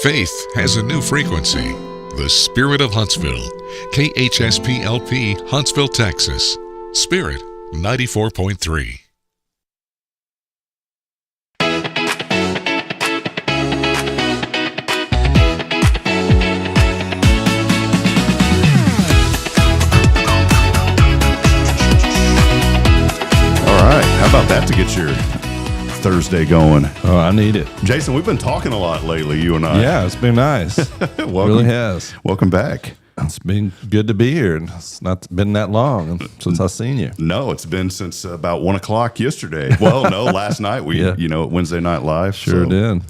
Faith has a new frequency. The Spirit of Huntsville. KHSPLP, Huntsville, Texas. Spirit 94.3. All right, how about that to get your Thursday going? Oh, I need it. Jason, we've been talking a lot lately, you and I. Yeah, it's been nice. It really has. Welcome back. It's been good to be here. It's not been that long since I've seen you. No, it's been since about 1 o'clock yesterday. Well, no, last night we, Wednesday Night Live. Sure did.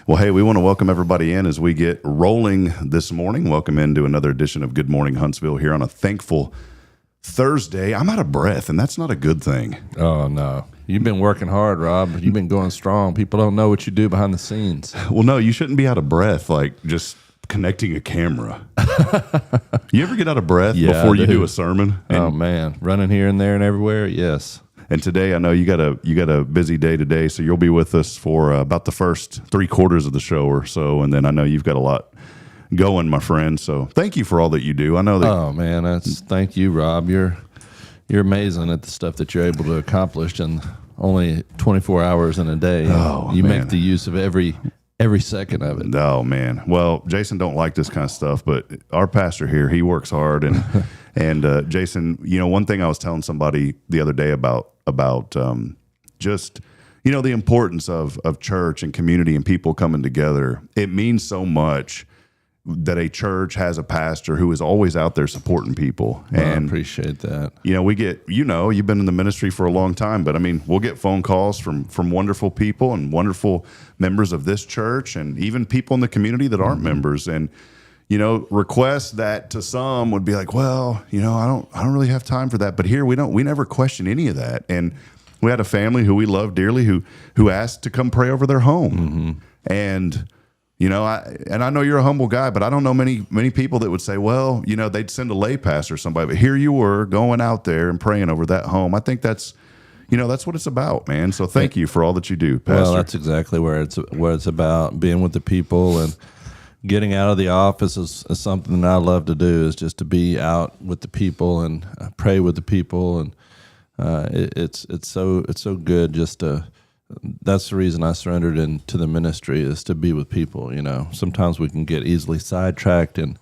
Well, hey, we want to welcome everybody in as we get rolling this morning. Welcome into another edition of Good Morning Huntsville here on a thankful Thursday. I'm out of breath, and that's not a good thing. Oh, no. You've been working hard, Rob. You've been going strong. People don't know what you do behind the scenes. Well, no, you shouldn't be out of breath, like just connecting a camera. You ever get out of breath before you do a sermon? Oh, man. Running here and there and everywhere? Yes. And today, I know you got a busy day today, so you'll be with us for about the first 3/4 of the show or so, and then I know you've got a lot going, my friend. So thank you for all that you do. I know that. Oh, man. Thank you, Rob. You're amazing at the stuff that you're able to accomplish in only 24 hours in a day. Oh, you man. make the use of every second of it. Oh, man. Well, Jason don't like this kind of stuff, but our pastor here, he works hard. And Jason, one thing I was telling somebody the other day about just, the importance of church and community and people coming together. It means so much that a church has a pastor who is always out there supporting people. Well, and I appreciate that. We get, you've been in the ministry for a long time, but I mean, we'll get phone calls from wonderful people and wonderful members of this church and even people in the community that aren't members. And, requests that to some would be like, well, I don't really have time for that. But here we never question any of that. And we had a family who we love dearly who asked to come pray over their home. And I know you're a humble guy, but I don't know many people that would say, well, they'd send a lay pastor or somebody, but here you were going out there and praying over that home. I think that's what it's about, man. So thank you for all that you do, Pastor. Well, that's exactly where it's about, being with the people and getting out of the office is something that I love to do, is just to be out with the people and pray with the people. And it's so good just to. That's the reason I surrendered into the ministry, is to be with people. Sometimes we can get easily sidetracked and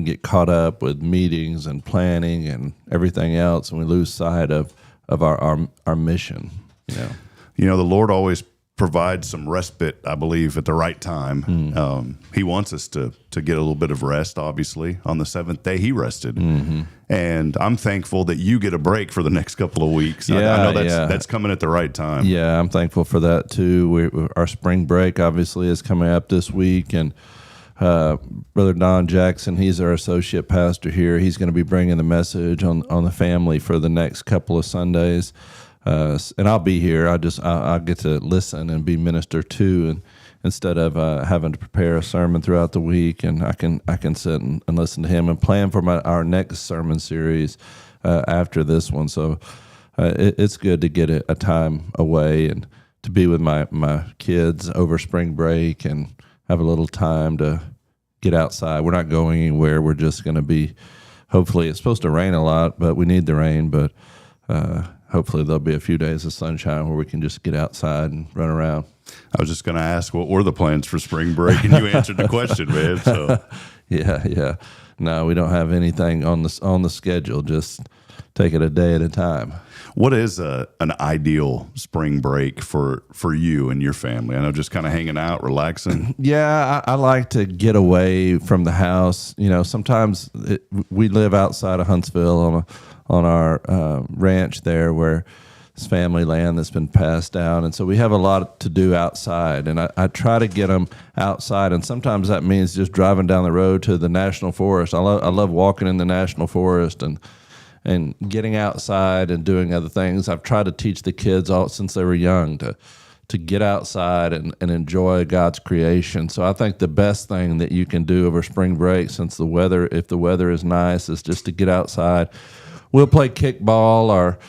get caught up with meetings and planning and everything else, and we lose sight of our mission. The Lord always provides some respite, I believe, at the right time. He wants us to get a little bit of rest. Obviously, on the seventh day, He rested. And I'm thankful that you get a break for the next couple of weeks. I know that's coming at the right time. Yeah, I'm thankful for that too. Our spring break obviously is coming up this week, and Brother Don Jackson, he's our associate pastor here. He's going to be bringing the message on the family for the next couple of Sundays, and I'll be here. I'll get to listen and be ministered to, and instead of having to prepare a sermon throughout the week, and I can sit and listen to him and plan for our next sermon series after this one. So it's good to get a time away and to be with my kids over spring break and have a little time to get outside. We're not going anywhere. We're just going to be, hopefully, it's supposed to rain a lot, but we need the rain, but hopefully there'll be a few days of sunshine where we can just get outside and run around. I was just going to ask, what were the plans for spring break? And you answered the question, man. So yeah. No, we don't have anything on the schedule. Just take it a day at a time. What is an ideal spring break for you and your family? I know, just kind of hanging out, relaxing. Yeah, I like to get away from the house. Sometimes we live outside of Huntsville on our ranch there, where it's family land that's been passed down, and so we have a lot to do outside, and I try to get them outside, and sometimes that means just driving down the road to the national forest. I love walking in the national forest and getting outside and doing other things. I've tried to teach the kids since they were young to get outside and enjoy God's creation. So I think the best thing that you can do over spring break, if the weather is nice, is just to get outside. We'll play kickball or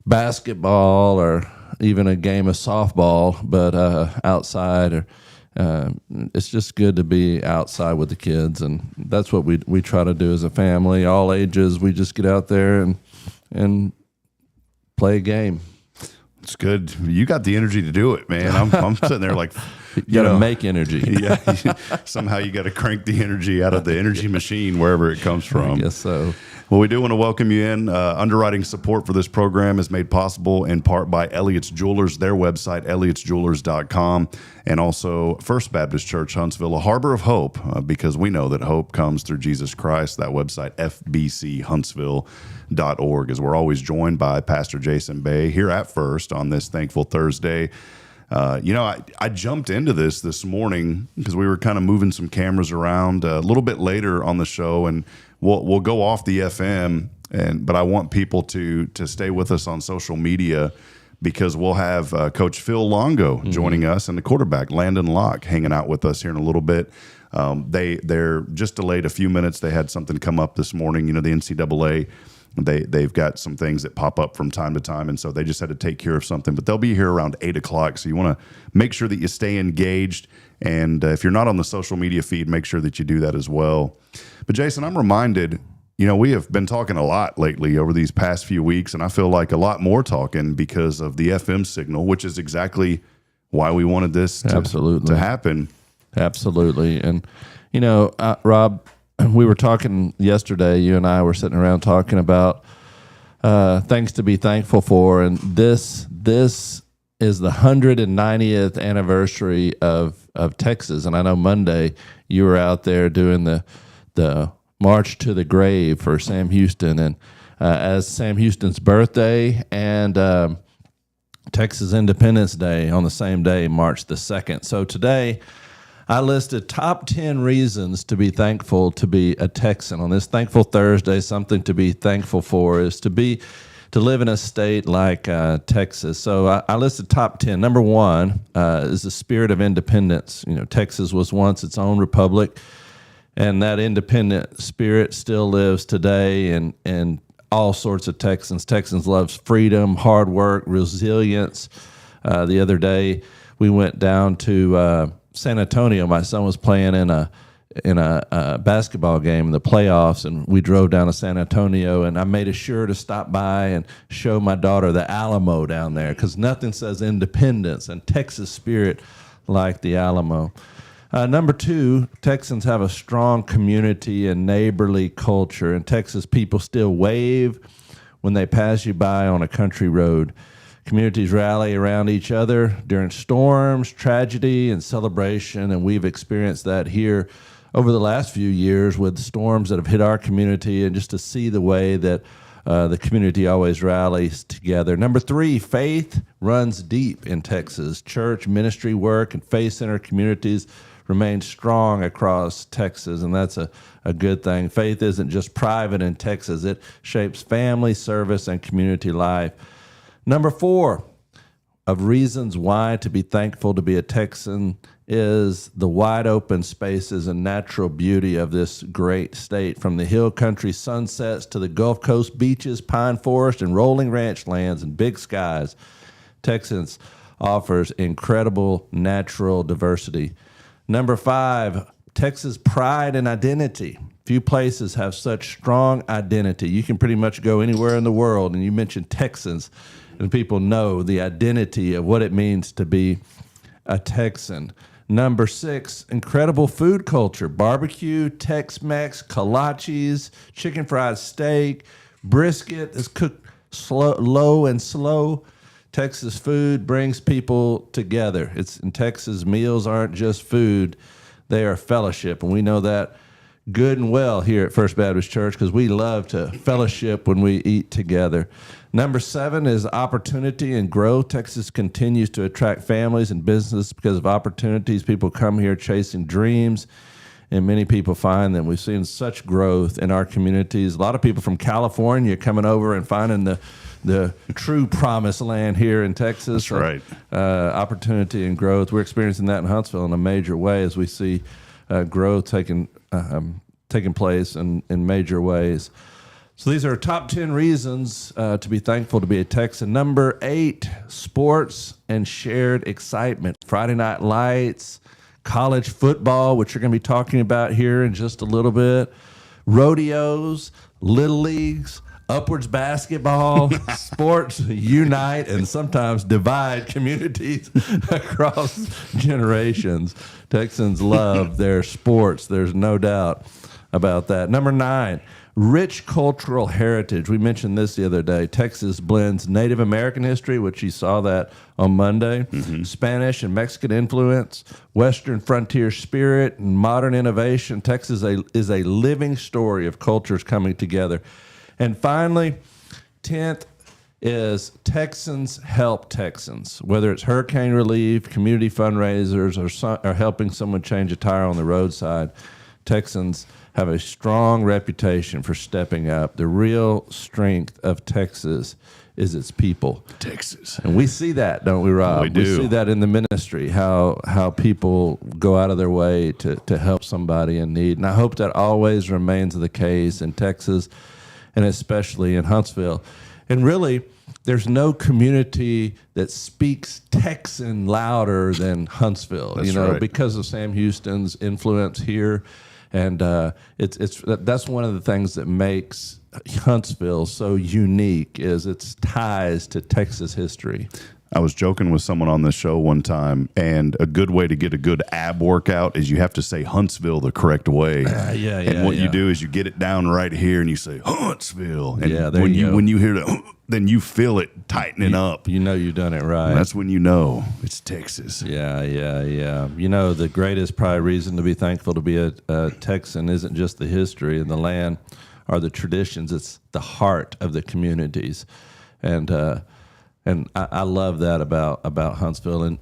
basketball or even a game of softball, but outside, it's just good to be outside with the kids, and that's what we try to do as a family, all ages. We just get out there and play a game. It's good. You got the energy to do it, man. I'm sitting there like, you got to make energy. Yeah. Somehow you got to crank the energy out of the energy machine, wherever it comes from. I guess so. Well, we do want to welcome you in. Underwriting support for this program is made possible in part by Elliott's Jewelers, their website, elliotsjewelers.com, and also First Baptist Church, Huntsville, a harbor of hope, because we know that hope comes through Jesus Christ. That website, fbchuntsville.org, as we're always joined by Pastor Jason Bay here at First on this Thankful Thursday. I jumped into this morning because we were kind of moving some cameras around a little bit later on the show, and we'll go off the FM, but I want people to stay with us on social media, because we'll have Coach Phil Longo joining us, and the quarterback Landyn Locke hanging out with us here in a little bit. They're just delayed a few minutes. They had something come up this morning. The NCAA. They've got some things that pop up from time to time, and so they just had to take care of something. But they'll be here around 8 o'clock, so you want to make sure that you stay engaged. And if you're not on the social media feed, make sure that you do that as well. But Jason, I'm reminded, we have been talking a lot lately over these past few weeks, and I feel like a lot more talking because of the FM signal, which is exactly why we wanted this to happen. Absolutely. And, Rob, we were talking yesterday, you and I were sitting around talking about things to be thankful for, and this is the 190th anniversary of Texas. And I know Monday you were out there doing the March to the Grave for Sam Houston, and as Sam Houston's birthday and Texas Independence Day on the same day, March the 2nd. So today I listed top 10 reasons to be thankful to be a Texan. On this Thankful Thursday, something to be thankful for is to live in a state like Texas. So I listed top 10. Number one is the spirit of independence. Texas was once its own republic, and that independent spirit still lives today, and all sorts of Texans. Texans love freedom, hard work, resilience. The other day, we went down to San Antonio. My son was playing in a basketball game in the playoffs, and we drove down to San Antonio, and I made sure to stop by and show my daughter the Alamo down there, because nothing says independence and Texas spirit like the Alamo. Number two, Texans have a strong community and neighborly culture. In Texas, people still wave when they pass you by on a country road. Communities rally around each other during storms, tragedy, and celebration, and we've experienced that here over the last few years with storms that have hit our community, and just to see the way that the community always rallies together. Number three, faith runs deep in Texas. Church, ministry work, and faith center communities remain strong across Texas, and that's a good thing. Faith isn't just private in Texas. It shapes family, service, and community life. Number four of reasons why to be thankful to be a Texan is the wide open spaces and natural beauty of this great state. From the hill country sunsets to the Gulf Coast beaches, pine forest, and rolling ranch lands and big skies, Texas offers incredible natural diversity. Number five, Texas pride and identity. Few places have such strong identity. You can pretty much go anywhere in the world, and you mention Texans, and people know the identity of what it means to be a Texan. Number six, incredible food culture. Barbecue, Tex-Mex, kolaches, chicken fried steak, brisket is cooked low and slow. Texas food brings people together. In Texas, meals aren't just food, they are fellowship, and we know that good and well here at First Baptist Church, because we love to fellowship when we eat together. Number seven is opportunity and growth. Texas continues to attract families and business because of opportunities. People come here chasing dreams, and many people find them. We've seen such growth in our communities. A lot of people from California coming over and finding the true promised land here in Texas. That's right. Opportunity and growth. We're experiencing that in Huntsville in a major way as we see growth taking place in major ways. So these are top 10 reasons to be thankful to be a Texan. Number 8, sports and shared excitement. Friday Night Lights, college football, which we're going to be talking about here in just a little bit, rodeos, little leagues, upwards basketball. Sports unite and sometimes divide communities across generations. Texans love their sports. There's no doubt about that. Number 9, rich cultural heritage. We mentioned this the other day. Texas blends Native American history, which you saw that on Monday, Spanish and Mexican influence, Western frontier spirit, and modern innovation. Texas is a living story of cultures coming together. And finally, 10th is Texans help Texans, whether it's hurricane relief, community fundraisers, or helping someone change a tire on the roadside. Texans have a strong reputation for stepping up. The real strength of Texas is its people. Texas. And we see that, don't we, Rob? We do. We see that in the ministry, how people go out of their way to help somebody in need. And I hope that always remains the case in Texas, and especially in Huntsville. And really, there's no community that speaks Texan louder than Huntsville. That's right. Because of Sam Houston's influence here. And that's one of the things that makes Huntsville so unique is its ties to Texas history. I was joking with someone on this show one time, and a good way to get a good ab workout is you have to say Huntsville the correct way. And what you do is you get it down right here, and you say Huntsville. And when you hear that, then you feel it tightening up. You know you've done it right. That's when you know it's Texas. Yeah. The greatest probably reason to be thankful to be a Texan isn't just the history and the land or the traditions. It's the heart of the communities. And I love that about Huntsville. And,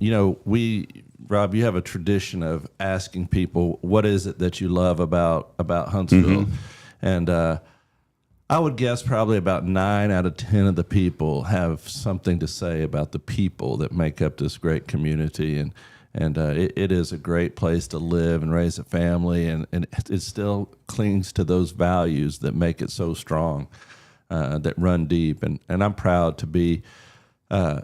Rob, you have a tradition of asking people, what is it that you love about Huntsville? And I would guess probably about 9 out of 10 of the people have something to say about the people that make up this great community. And it is a great place to live and raise a family. And it still clings to those values that make it so strong, that run deep. And I'm proud to be a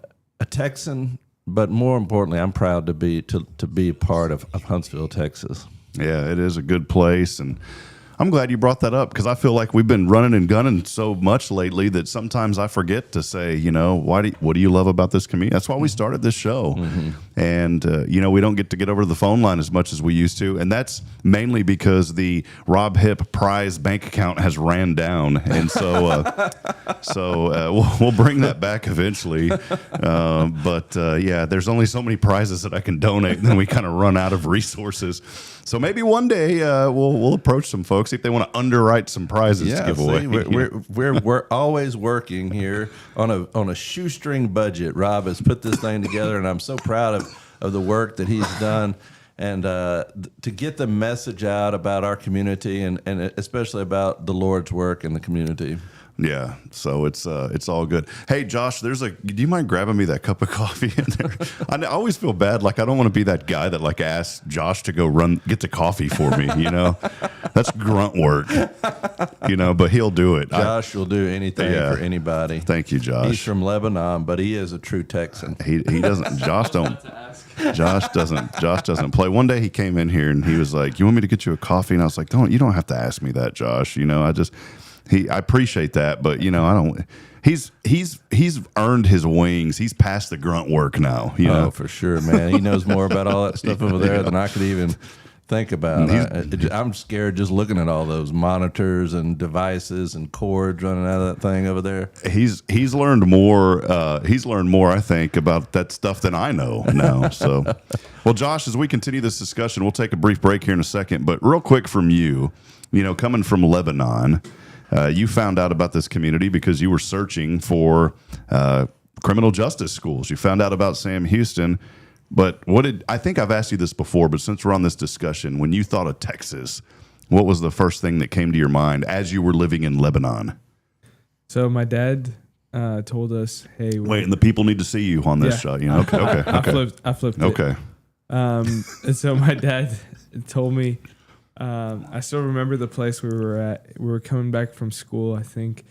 Texan, but more importantly, I'm proud to be a part of Huntsville, Texas. Yeah, it is a good place, and I'm glad you brought that up because I feel like we've been running and gunning so much lately that sometimes I forget to say, what do you love about this community? That's why we started this show. And, we don't get over to the phone line as much as we used to. And that's mainly because the Rob Hip prize bank account has ran down. And so we'll bring that back eventually. But there's only so many prizes that I can donate, and then we kind of run out of resources. So maybe one day we'll approach some folks, see if they want to underwrite some prizes to give away. We're always working here on a shoestring budget. Rob has put this thing together, and I'm so proud of the work that he's done, and to get the message out about our community and especially about the Lord's work in the community. Yeah, so it's all good. Hey, Josh, do you mind grabbing me that cup of coffee in there? I always feel bad, like I don't want to be that guy that asks Josh to go get the coffee for me. That's grunt work. But he'll do it. Josh will do anything for anybody. Thank you, Josh. He's from Lebanon, but he is a true Texan. He doesn't. Josh doesn't play. One day he came in here and he was like, "You want me to get you a coffee?" And I was like, "You don't have to ask me that, Josh. I appreciate that, but I don't. He's earned his wings. He's past the grunt work now. Oh, for sure, man. He knows more about all that stuff over there than I could even think about. I'm scared just looking at all those monitors and devices and cords running out of that thing over there. He's learned more. I think, about that stuff than I know now. So, well, Josh, as we continue this discussion, we'll take a brief break here in a second. But real quick from you, coming from Lebanon. You found out about this community because you were searching for criminal justice schools. You found out about Sam Houston, but I think I've asked you this before, but since we're on this discussion, when you thought of Texas, what was the first thing that came to your mind as you were living in Lebanon? So my dad told us, "Hey, wait, and the people need to see you on this show." Okay. I flipped it. Okay. And so my dad told me. I still remember the place we were at. We were coming back from school, I think,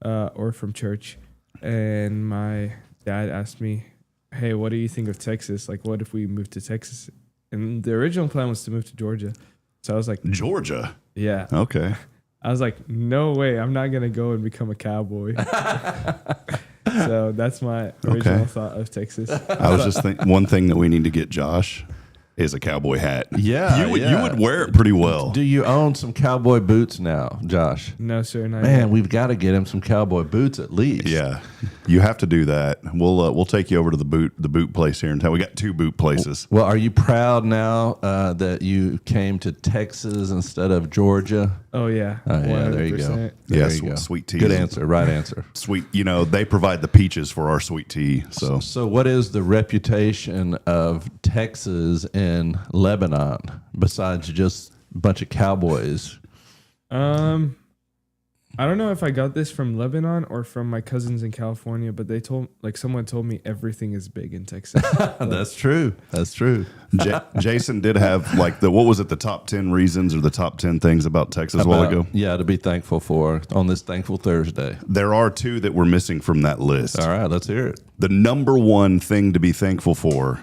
or from church. And my dad asked me, "Hey, what do you think of Texas? What if we moved to Texas?" And the original plan was to move to Georgia. So I was like, Georgia. yeah. Okay. I was like, no way, I'm not going to go and become a cowboy. So that's my original thought of Texas. I was just thinking, one thing that we need to get Josh is a cowboy hat. Yeah, You would wear it pretty well. Do you own some cowboy boots now, Josh? No, sir. Not Man, yet. we've got to get him some cowboy boots at least. Yeah, you have to do that. We'll take you over to the boot place here in town. We got 2 boot places. Well, are you proud now that you came to Texas instead of Georgia? Oh, yeah. Oh, yeah, there you go. 100%. There Yes, you go. sweet tea. Good answer. Right answer. Sweet. They provide the peaches for our sweet tea. So what is the reputation of Texas in Lebanon besides just a bunch of cowboys? I don't know if I got this from Lebanon or from my cousins in California, but someone told me everything is big in Texas. That's true. That's true. Jason did have the top 10 reasons or the top 10 things about Texas a while ago. Yeah, to be thankful for on this Thankful Thursday. There are 2 that we're missing from that list. All right, let's hear it. The number one thing to be thankful for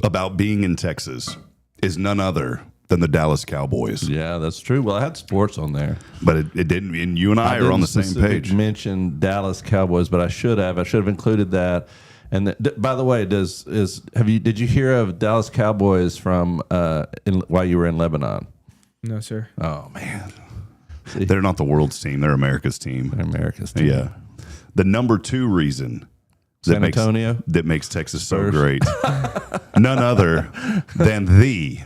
about being in Texas is none other than the Dallas Cowboys. Yeah, that's true. Well, I had sports on there, But it didn't, and you and I are on the same page. Mention Dallas Cowboys, but I should have. I should have included that. And by the way, did you hear of Dallas Cowboys from while you were in Lebanon? No, sir. Oh man, They're not the world's team; they're America's team. they're America's team. Yeah. The number 2 reason San Antonio that makes Texas so Spurs. great, none other than the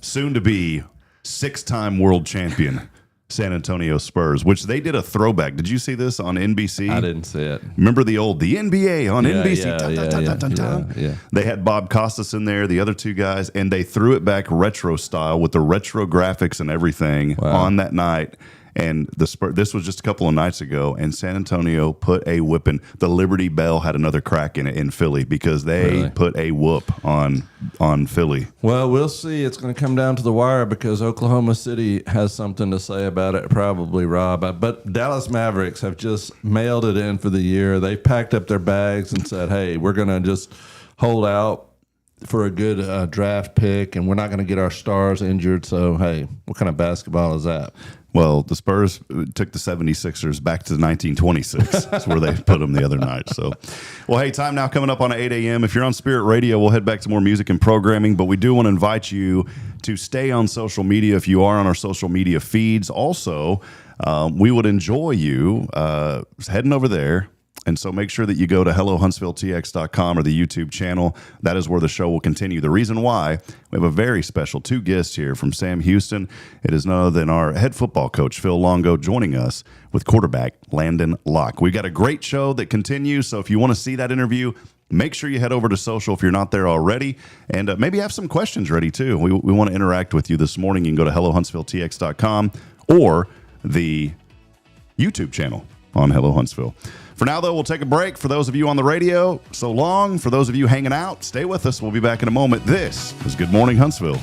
soon-to-be 6-time world champion San Antonio Spurs, which they did a throwback. Did you see this on NBC? I didn't see it. Remember the NBA on NBC? Yeah. They had Bob Costas in there, the other 2 guys, and they threw it back retro style with the retro graphics and everything on that night. And this was just a couple of nights ago, and San Antonio put a whipping. The Liberty Bell had another crack in it in Philly because they put a whoop on Philly. Well, we'll see. It's going to come down to the wire because Oklahoma City has something to say about it, probably, Rob. But Dallas Mavericks have just mailed it in for the year. They packed up their bags and said, hey, we're going to just hold out for a good draft pick, and we're not going to get our stars injured. So, hey, what kind of basketball is that? Well, the Spurs took the 76ers back to 1926. That's where they put them the other night. So, well, hey, time now coming up on 8 a.m. If you're on Spirit Radio, we'll head back to more music and programming, but we do want to invite you to stay on social media if you are on our social media feeds. Also, we would enjoy you heading over there. And so make sure that you go to HelloHuntsvilleTX.com or the YouTube channel. That is where the show will continue. The reason why, we have a very special 2 guests here from Sam Houston. It is none other than our head football coach, Phil Longo, joining us with quarterback Landyn Locke. We've got a great show that continues, so if you want to see that interview, make sure you head over to social if you're not there already, and maybe have some questions ready, too. We want to interact with you this morning. You can go to HelloHuntsvilleTX.com or the YouTube channel on Hello Huntsville. For now, though, we'll take a break. For those of you on the radio, so long. For those of you hanging out, stay with us. We'll be back in a moment. This is Good Morning Huntsville.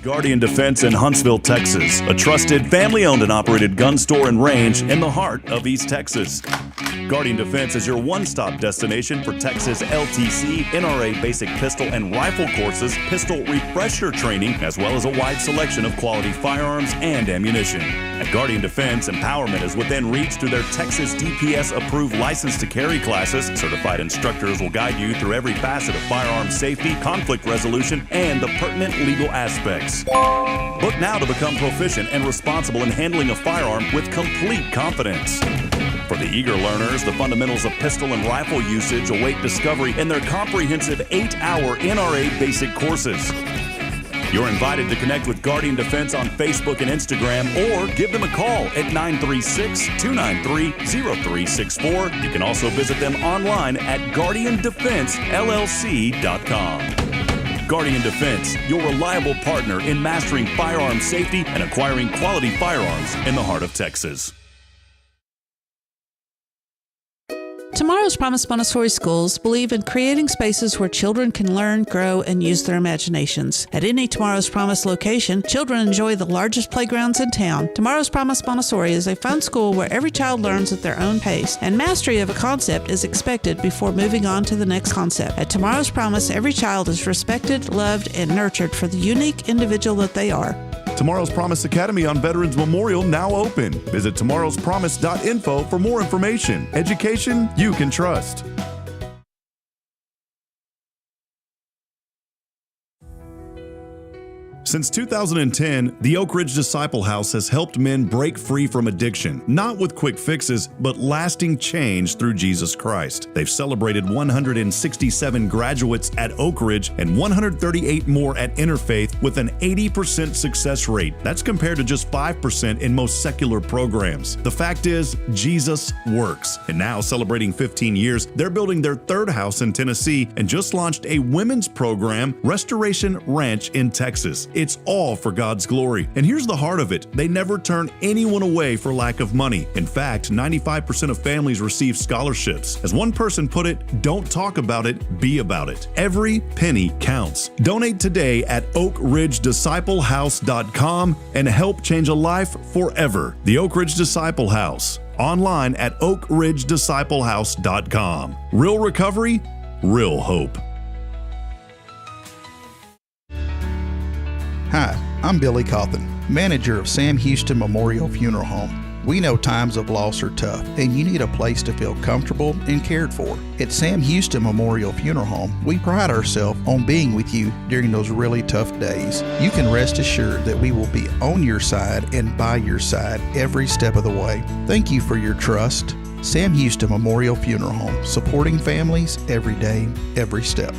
Guardian Defense in Huntsville, Texas, a trusted family-owned and operated gun store and range in the heart of East Texas. Guardian Defense is your one-stop destination for Texas LTC, NRA basic pistol and rifle courses, pistol refresher training, as well as a wide selection of quality firearms and ammunition. At Guardian Defense, empowerment is within reach through their Texas DPS-approved license to carry classes. Certified instructors will guide you through every facet of firearm safety, conflict resolution, and the pertinent legal aspects. Book now to become proficient and responsible in handling a firearm with complete confidence. For the eager learners, the fundamentals of pistol and rifle usage await discovery in their comprehensive 8-hour NRA basic courses. You're invited to connect with Guardian Defense on Facebook and Instagram, or give them a call at 936-293-0364. You can also visit them online at GuardianDefenseLLC.com. Guardian Defense, your reliable partner in mastering firearm safety and acquiring quality firearms in the heart of Texas. Tomorrow's Promise Montessori schools believe in creating spaces where children can learn, grow, and use their imaginations. At any Tomorrow's Promise location, children enjoy the largest playgrounds in town. Tomorrow's Promise Montessori is a fun school where every child learns at their own pace, and mastery of a concept is expected before moving on to the next concept. At Tomorrow's Promise, every child is respected, loved, and nurtured for the unique individual that they are. Tomorrow's Promise Academy on Veterans Memorial now open. Visit tomorrowspromise.info for more information. Education you can trust. Since 2010, the Oak Ridge Disciple House has helped men break free from addiction, not with quick fixes, but lasting change through Jesus Christ. They've celebrated 167 graduates at Oak Ridge and 138 more at Interfaith with an 80% success rate. That's compared to just 5% in most secular programs. The fact is, Jesus works. And now, celebrating 15 years, they're building their third house in Tennessee and just launched a women's program, Restoration Ranch in Texas. It's all for God's glory. And here's the heart of it. They never turn anyone away for lack of money. In fact, 95% of families receive scholarships. As one person put it, don't talk about it, be about it. Every penny counts. Donate today at oakridgedisciplehouse.com and help change a life forever. The Oak Ridge Disciple House. Online at oakridgedisciplehouse.com. Real recovery, real hope. Hi, I'm Billy Cawthon, manager of Sam Houston Memorial Funeral Home. We know times of loss are tough, and you need a place to feel comfortable and cared for. At Sam Houston Memorial Funeral Home, we pride ourselves on being with you during those really tough days. You can rest assured that we will be on your side and by your side every step of the way. Thank you for your trust. Sam Houston Memorial Funeral Home, supporting families every day, every step.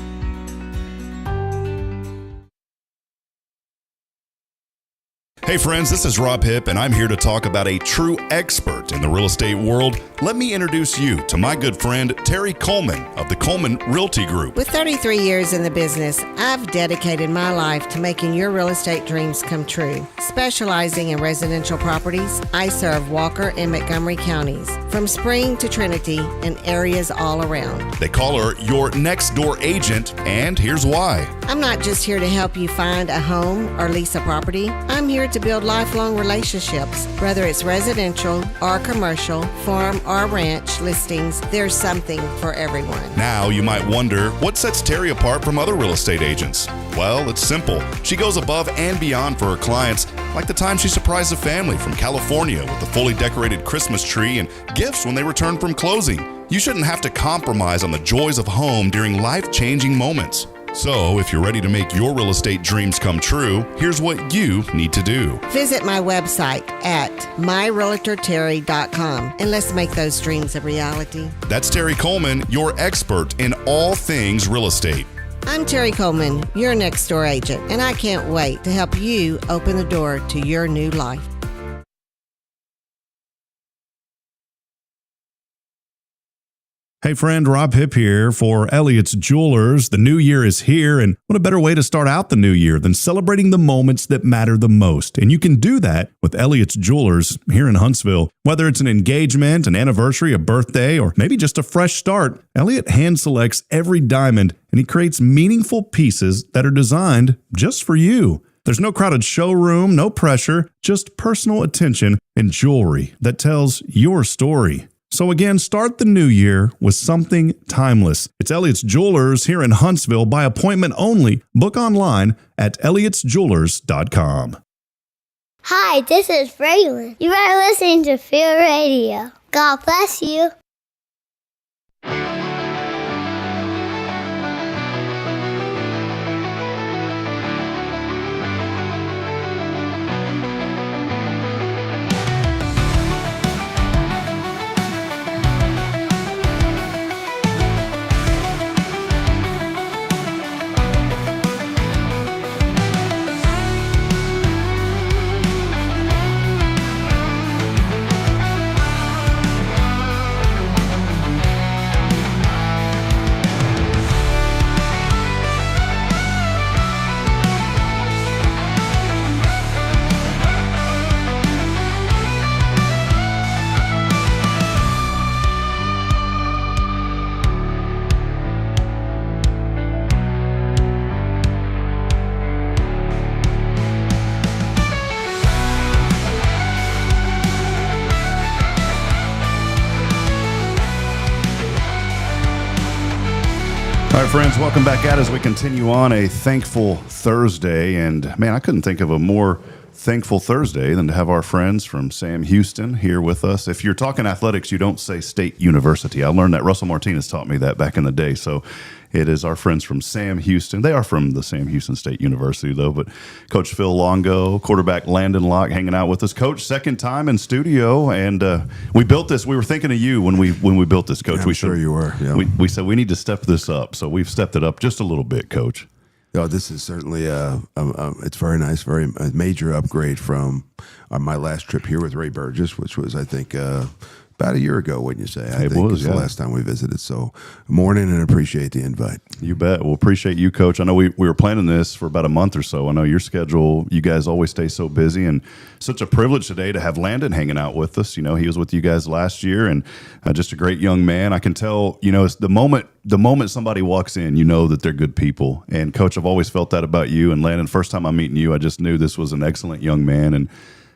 Hey friends, this is Rob Hipp, and I'm here to talk about a true expert in the real estate world. Let me introduce you to my good friend, Terry Coleman of the Coleman Realty Group. With 33 years in the business, I've dedicated my life to making your real estate dreams come true. Specializing in residential properties, I serve Walker and Montgomery counties, from Spring to Trinity and areas all around. They call her your next door agent, and here's why. I'm not just here to help you find a home or lease a property. I'm here to build lifelong relationships. Whether it's residential or commercial, farm or ranch listings, there's something for everyone. Now you might wonder, what sets Terry apart from other real estate agents? Well, it's simple. She goes above and beyond for her clients, like the time she surprised a family from California with a fully decorated Christmas tree and gifts when they returned from closing. You shouldn't have to compromise on the joys of home during life-changing moments. So, if you're ready to make your real estate dreams come true, here's what you need to do. Visit my website at myrealtorterry.com and let's make those dreams a reality. That's Terry Coleman, your expert in all things real estate. I'm Terry Coleman, your next door agent, and I can't wait to help you open the door to your new life. Hey friend, Rob Hipp here for Elliott's Jewelers. The new year is here, and what a better way to start out the new year than celebrating the moments that matter the most. And you can do that with Elliott's Jewelers here in Huntsville. Whether it's an engagement, an anniversary, a birthday, or maybe just a fresh start, Elliott hand selects every diamond, and he creates meaningful pieces that are designed just for you. There's no crowded showroom, no pressure, just personal attention and jewelry that tells your story. So again, start the new year with something timeless. It's Elliott's Jewelers here in Huntsville by appointment only. Book online at elliotsjewelers.com. Hi, this is Braylon. You are listening to Feel Radio. God bless you. All right, friends, welcome back out as we continue on a thankful Thursday. And man, I couldn't think of a more thankful Thursday than to have our friends from Sam Houston here with us. If you're talking athletics, you don't say State University. I learned that. Russell Martinez taught me that back in the day. So it is our friends from Sam Houston. They are from the Sam Houston State University, though. But Coach Phil Longo, quarterback Landyn Locke, hanging out with us. Coach, second time in studio, and we built this. We were thinking of you when we built this, Coach. I'm sure you were. Yeah. We said we need to step this up, so we've stepped it up just a little bit, Coach. No, this is certainly it's very nice, very a major upgrade from my last trip here with Ray Burgess, which was, I think, about a year ago, wouldn't you say? I think it was the last time we visited. So, morning, and appreciate the invite. You bet. Well, appreciate you, Coach. I know we were planning this for about a month or so. I know your schedule, you guys always stay so busy, and such a privilege today to have Landyn hanging out with us. You know, he was with you guys last year, and just a great young man. I can tell, you know, it's the moment somebody walks in, you know that they're good people. And, Coach, I've always felt that about you. And, Landyn, first time I'm meeting you, I just knew this was an excellent young man. And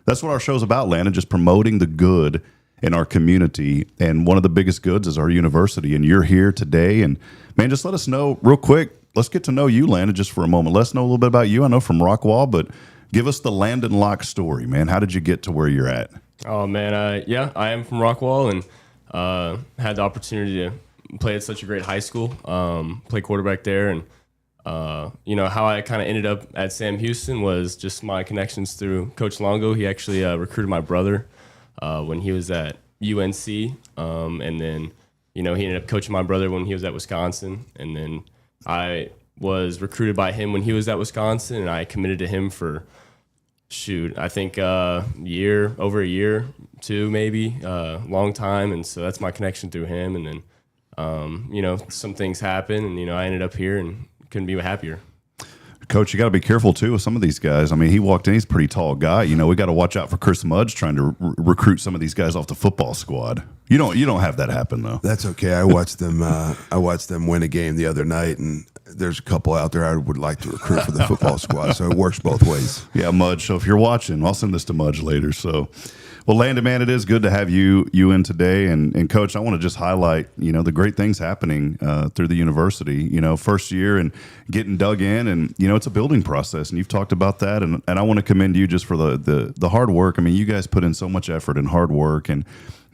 that's what our show's about, Landyn, just promoting the good in our community. And one of the biggest goods is our university. And you're here today. And, man, just let us know real quick. Let's get to know you, Landyn, just for a moment. Let us know a little bit about you. I know from Rockwall, but give us the Landyn Locke story, man. How did you get to where you're at? Oh, man. Yeah, I am from Rockwall, and had the opportunity to play at such a great high school, play quarterback there. And, you know, how I kind of ended up at Sam Houston was just my connections through Coach Longo. He actually recruited my brother when he was at UNC. And then, you know, he ended up coaching my brother when he was at Wisconsin. And then I was recruited by him when he was at Wisconsin, and I committed to him for, I think over a year, two maybe, long time. And so that's my connection through him. And then, you know, some things happen, and, you know, I ended up here and couldn't be happier. Coach, you got to be careful, too, with some of these guys. I mean, he walked in, he's a pretty tall guy. You know, we got to watch out for Chris Mudge trying to recruit some of these guys off the football squad. You don't have that happen, though. That's okay. I watched them win a game the other night, and there's a couple out there I would like to recruit for the football squad, so it works both ways. Yeah, Mudge. So if you're watching, I'll send this to Mudge later. So, well, Landyn, man, it is good to have you in today. And Coach, I want to just highlight, you know, the great things happening through the university. You know, first year and getting dug in, and, you know, it's a building process, and you've talked about that. And I want to commend you just for the hard work. I mean, you guys put in so much effort and hard work, and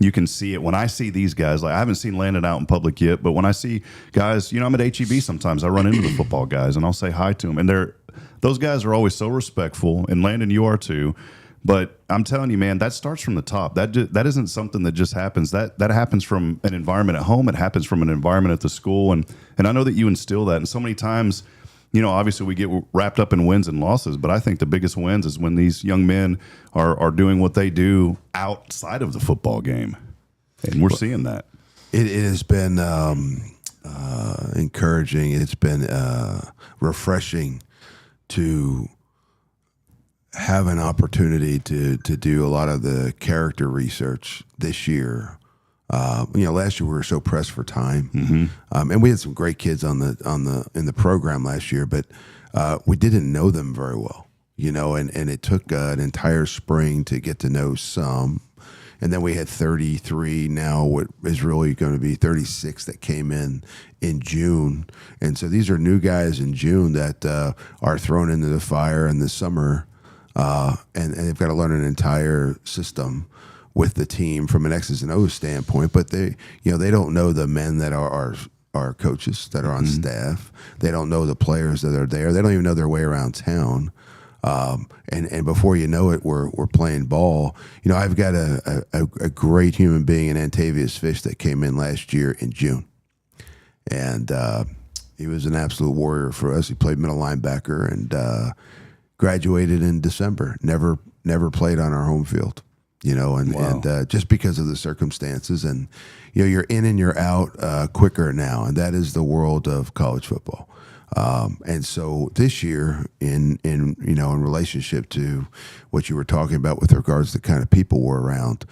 you can see it when I see these guys. Like, I haven't seen Landyn out in public yet, but when I see guys, you know, I'm at HEB sometimes. I run into the football guys, and I'll say hi to them. And those guys are always so respectful, and Landyn, you are too. But I'm telling you, man, that starts from the top. That isn't something that just happens. That happens from an environment at home. It happens from an environment at the school. And I know that you instill that. And so many times, you know, obviously we get wrapped up in wins and losses, but I think the biggest wins is when these young men are doing what they do outside of the football game. And we're seeing that. It has been encouraging. It's been refreshing to have an opportunity to do a lot of the character research this year. You know, last year we were so pressed for time, and we had some great kids in the program last year, but we didn't know them very well. You know, and it took an entire spring to get to know some, and then we had 33. Now what is really going to be 36 that came in June, and so these are new guys in June that are thrown into the fire in the summer. And they've got to learn an entire system with the team from an X's and O's standpoint, but they don't know the men that are our coaches that are on staff. They don't know the players that are there. They don't even know their way around town. And before you know it, we're playing ball. You know, I've got a great human being in Antavius Fish that came in last year in June, and he was an absolute warrior for us. He played middle linebacker and graduated in December. Never played on our home field, you know, and just because of the circumstances. And, you know, you're in and you're out quicker now, and that is the world of college football. And so this year, in relationship to what you were talking about with regards to the kind of people we're around,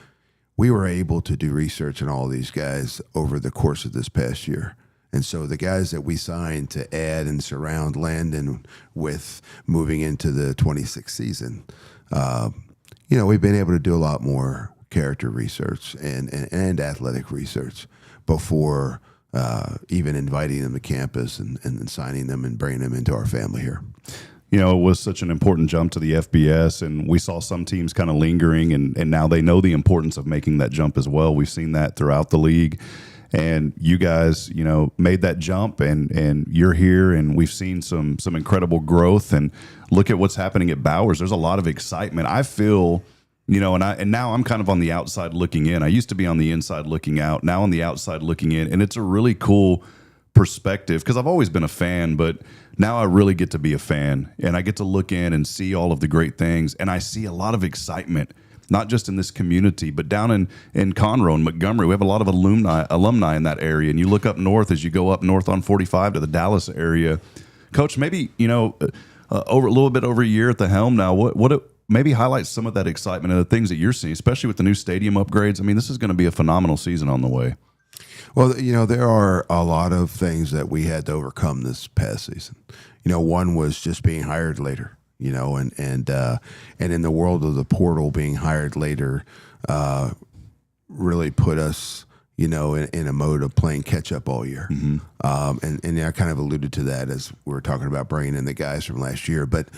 we were able to do research on all these guys over the course of this past year. And so the guys that we signed to add and surround Landyn with moving into the 26th season, you know, we've been able to do a lot more character research and athletic research before even inviting them to campus and signing them and bringing them into our family here. You know, it was such an important jump to the FBS, and we saw some teams kind of lingering, and now they know the importance of making that jump as well. We've seen that throughout the league, and you guys, you know, made that jump, and you're here, and we've seen some incredible growth. And look at what's happening at Bowers. There's a lot of excitement. I feel, you know, and now I'm kind of on the outside looking in. I used to be on the inside looking out, now on the outside looking in, and it's a really cool perspective because I've always been a fan, but now I really get to be a fan, and I get to look in and see all of the great things, and I see a lot of excitement, not just in this community, but down in Conroe and Montgomery. We have a lot of alumni in that area, and you look up north as you go up north on 45 to the Dallas area. Coach, maybe, you know, over a little bit over a year at the helm now, what maybe highlights some of that excitement and the things that you're seeing, especially with the new stadium upgrades. I mean, this is going to be a phenomenal season on the way. Well, you know, there are a lot of things that we had to overcome this past season. You know, one was just being hired later, you know, and in the world of the portal, being hired later really put us, you know, in a mode of playing catch up all year. Mm-hmm. And I kind of alluded to that as we were talking about bringing in the guys from last year. But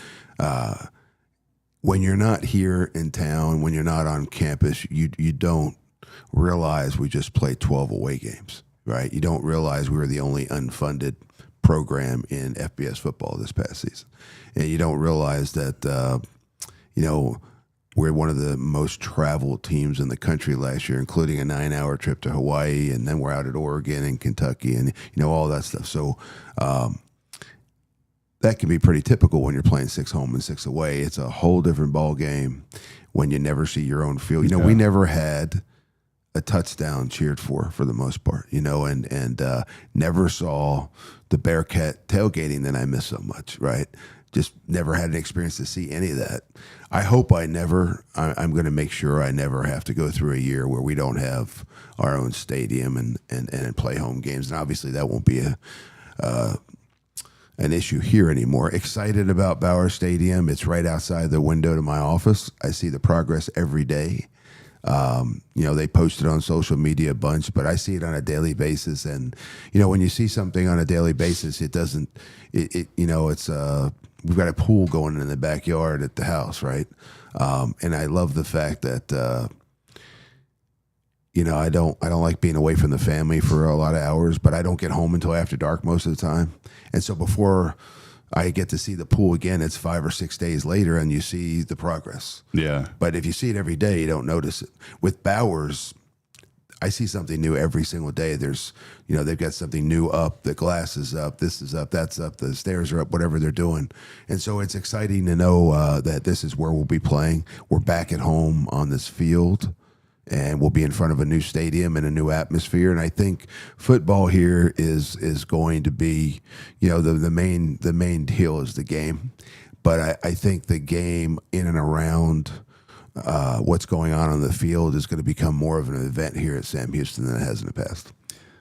when you're not here in town, when you're not on campus, you don't realize we just played 12 away games, right? You don't realize we were the only unfunded program in FBS football this past season. And you don't realize that, you know, we're one of the most traveled teams in the country last year, including a 9-hour trip to Hawaii, and then we're out at Oregon and Kentucky and, you know, all that stuff. So that can be pretty typical when you're playing 6 home and 6 away. It's a whole different ball game when you never see your own field. You know, we never had a touchdown cheered for the most part, you know, and never saw the Bearcat tailgating that I miss so much, right? Just never had an experience to see any of that. I hope I'm going to make sure I never have to go through a year where we don't have our own stadium and play home games. And obviously that won't be an issue here anymore. Excited about Bauer Stadium. It's right outside the window to my office. I see the progress every day. You know, they post it on social media a bunch, but I see it on a daily basis. And, you know, when you see something on a daily basis, it you know, it's, we've got a pool going in the backyard at the house. Right. And I love the fact that, you know, I don't like being away from the family for a lot of hours, but I don't get home until after dark most of the time. And so before I get to see the pool again, it's 5 or 6 days later, and you see the progress. Yeah. But if you see it every day, you don't notice it. With Bowers, I see something new every single day. There's, you know, they've got something new up. The glass is up. This is up. That's up. The stairs are up. Whatever they're doing, and so it's exciting to know that this is where we'll be playing. We're back at home on this field, and we'll be in front of a new stadium and a new atmosphere. And I think football here is going to be, you know, the main deal is the game. But I think the game in and around what's going on the field is going to become more of an event here at Sam Houston than it has in the past.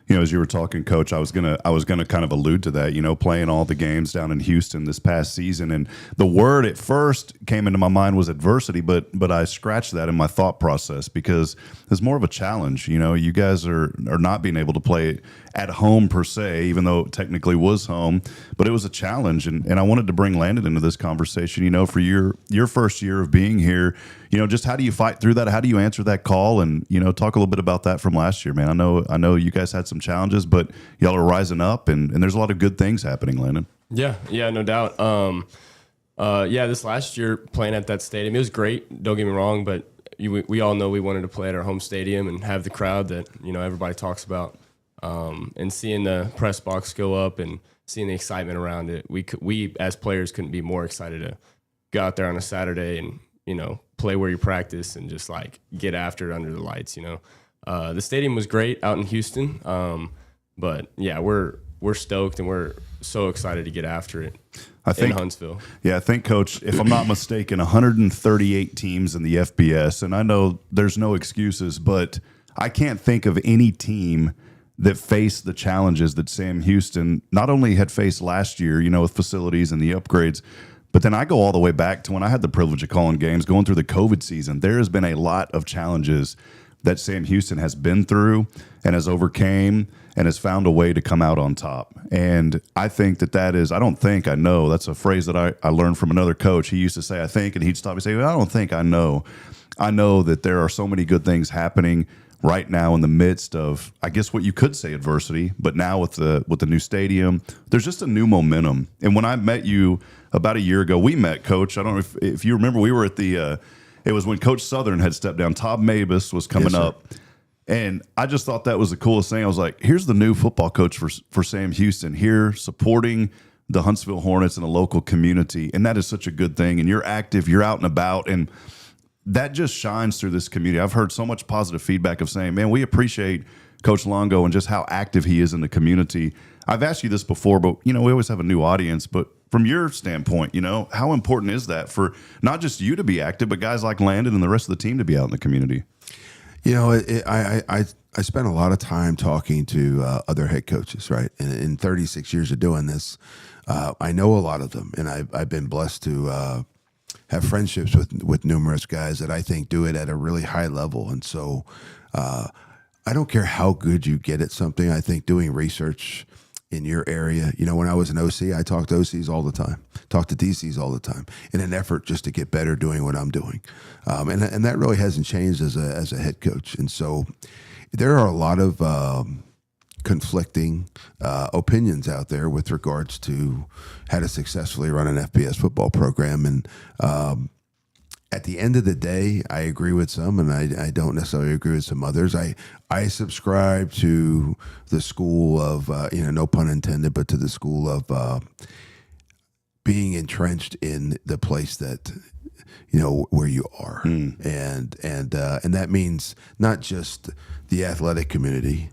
You know, as you were talking, Coach, I was gonna kind of allude to that. You know, playing all the games down in Houston this past season, and the word at first came into my mind was adversity, but I scratched that in my thought process because it's more of a challenge. You know, you guys are not being able to play at home per se, even though it technically was home, but it was a challenge, and I wanted to bring Landon into this conversation. You know, for your first year of being here, you know, just how do you fight through that? How do you answer that call? And, you know, talk a little bit about that from last year, man. I know you guys had some challenges, but y'all are rising up, and there's a lot of good things happening, Landon. Yeah, no doubt. This last year playing at that stadium, it was great. Don't get me wrong, but we all know we wanted to play at our home stadium and have the crowd that, you know, everybody talks about. And seeing the press box go up and seeing the excitement around it, we as players couldn't be more excited to go out there on a Saturday and, you know, play where you practice and just like get after it under the lights. You know, the stadium was great out in Houston, but yeah, we're stoked and we're so excited to get after it. In Huntsville. Yeah, I think, Coach, if I'm not mistaken, 138 teams in the FBS, and I know there's no excuses, but I can't think of any team that faced the challenges that Sam Houston not only had faced last year, you know, with facilities and the upgrades, but then I go all the way back to when I had the privilege of calling games, going through the COVID season. There has been a lot of challenges that Sam Houston has been through and has overcame and has found a way to come out on top. And I think that is, I know. That's a phrase that I learned from another coach. He used to say, I think, and he'd stop and say, well, I don't think I know. I know that there are so many good things happening right now in the midst of, I guess what you could say adversity, but now with the new stadium, there's just a new momentum. And when I met you about a year ago, we met, Coach. I don't know if you remember, we were at it was when Coach Southern had stepped down. Todd Mabus was coming up. And I just thought that was the coolest thing. I was like, here's the new football coach for Sam Houston here, supporting the Huntsville Hornets in a local community. And that is such a good thing. And you're active, you're out and about. And that just shines through this community. I've heard so much positive feedback of saying, man, we appreciate Coach Longo and just how active he is in the community. I've asked you this before, but, we always have a new audience. But from your standpoint, how important is that for not just you to be active, but guys like Landon and the rest of the team to be out in the community? I spent a lot of time talking to other head coaches, right? And in 36 years of doing this, I know a lot of them, and I've been blessed to have friendships with numerous guys that I think do it at a really high level. And so I don't care how good you get at something. I think doing research in your area, when I was an OC, I talked to OCs all the time, talked to DCs all the time in an effort just to get better doing what I'm doing. And that really hasn't changed as a head coach. And so there are a lot of conflicting opinions out there with regards to how to successfully run an FBS football program. And at the end of the day, I agree with some, and I don't necessarily agree with some others. I subscribe to the school of, no pun intended, but to the school of being entrenched in the place that, where you are. And that means not just the athletic community,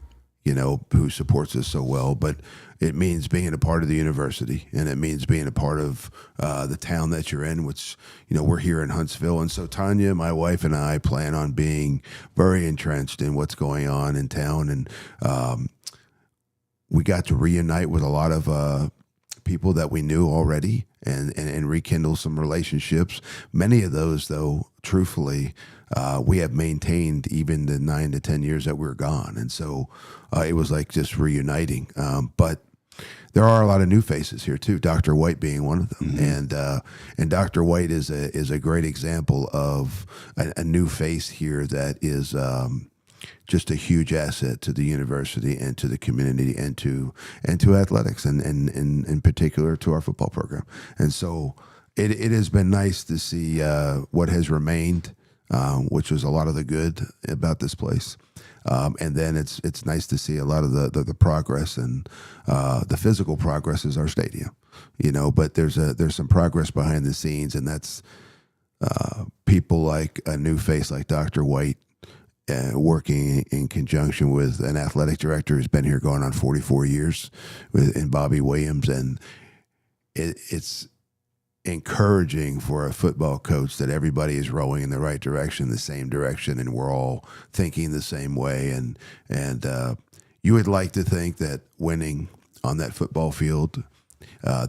who supports us so well, but it means being a part of the university, and it means being a part of the town that you're in, which, we're here in Huntsville. And so Tanya, my wife, and I plan on being very entrenched in what's going on in town. And we got to reunite with a lot of people that we knew already and rekindle some relationships. Many of those, though, truthfully, we have maintained even the 9 to 10 years that we're gone. And so it was like just reuniting. But there are a lot of new faces here too, Dr. White being one of them. Mm-hmm. And Dr. White is a great example of a new face here that is just a huge asset to the university and to the community and to athletics and in particular to our football program. And so it has been nice to see what has remained, which was a lot of the good about this place. And then it's nice to see a lot of the progress, and the physical progress is our stadium, but there's some progress behind the scenes, and that's people like a new face like Dr. White, working in conjunction with an athletic director who's been here going on 44 years in Bobby Williams. And it's encouraging for a football coach that everybody is rowing in the right direction, the same direction, and we're all thinking the same way. And you would like to think that winning on that football field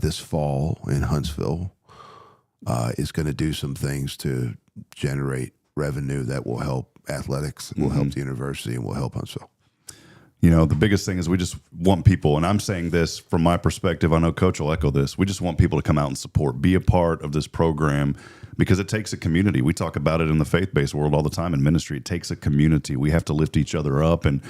this fall in Huntsville is going to do some things to generate revenue that will help athletics, will help the university, and will help Huntsville. The biggest thing is we just want people, and I'm saying this from my perspective, I know Coach will echo this, we just want people to come out and support, be a part of this program, because it takes a community. We talk about it in the faith-based world all the time in ministry. It takes a community. We have to lift each other up and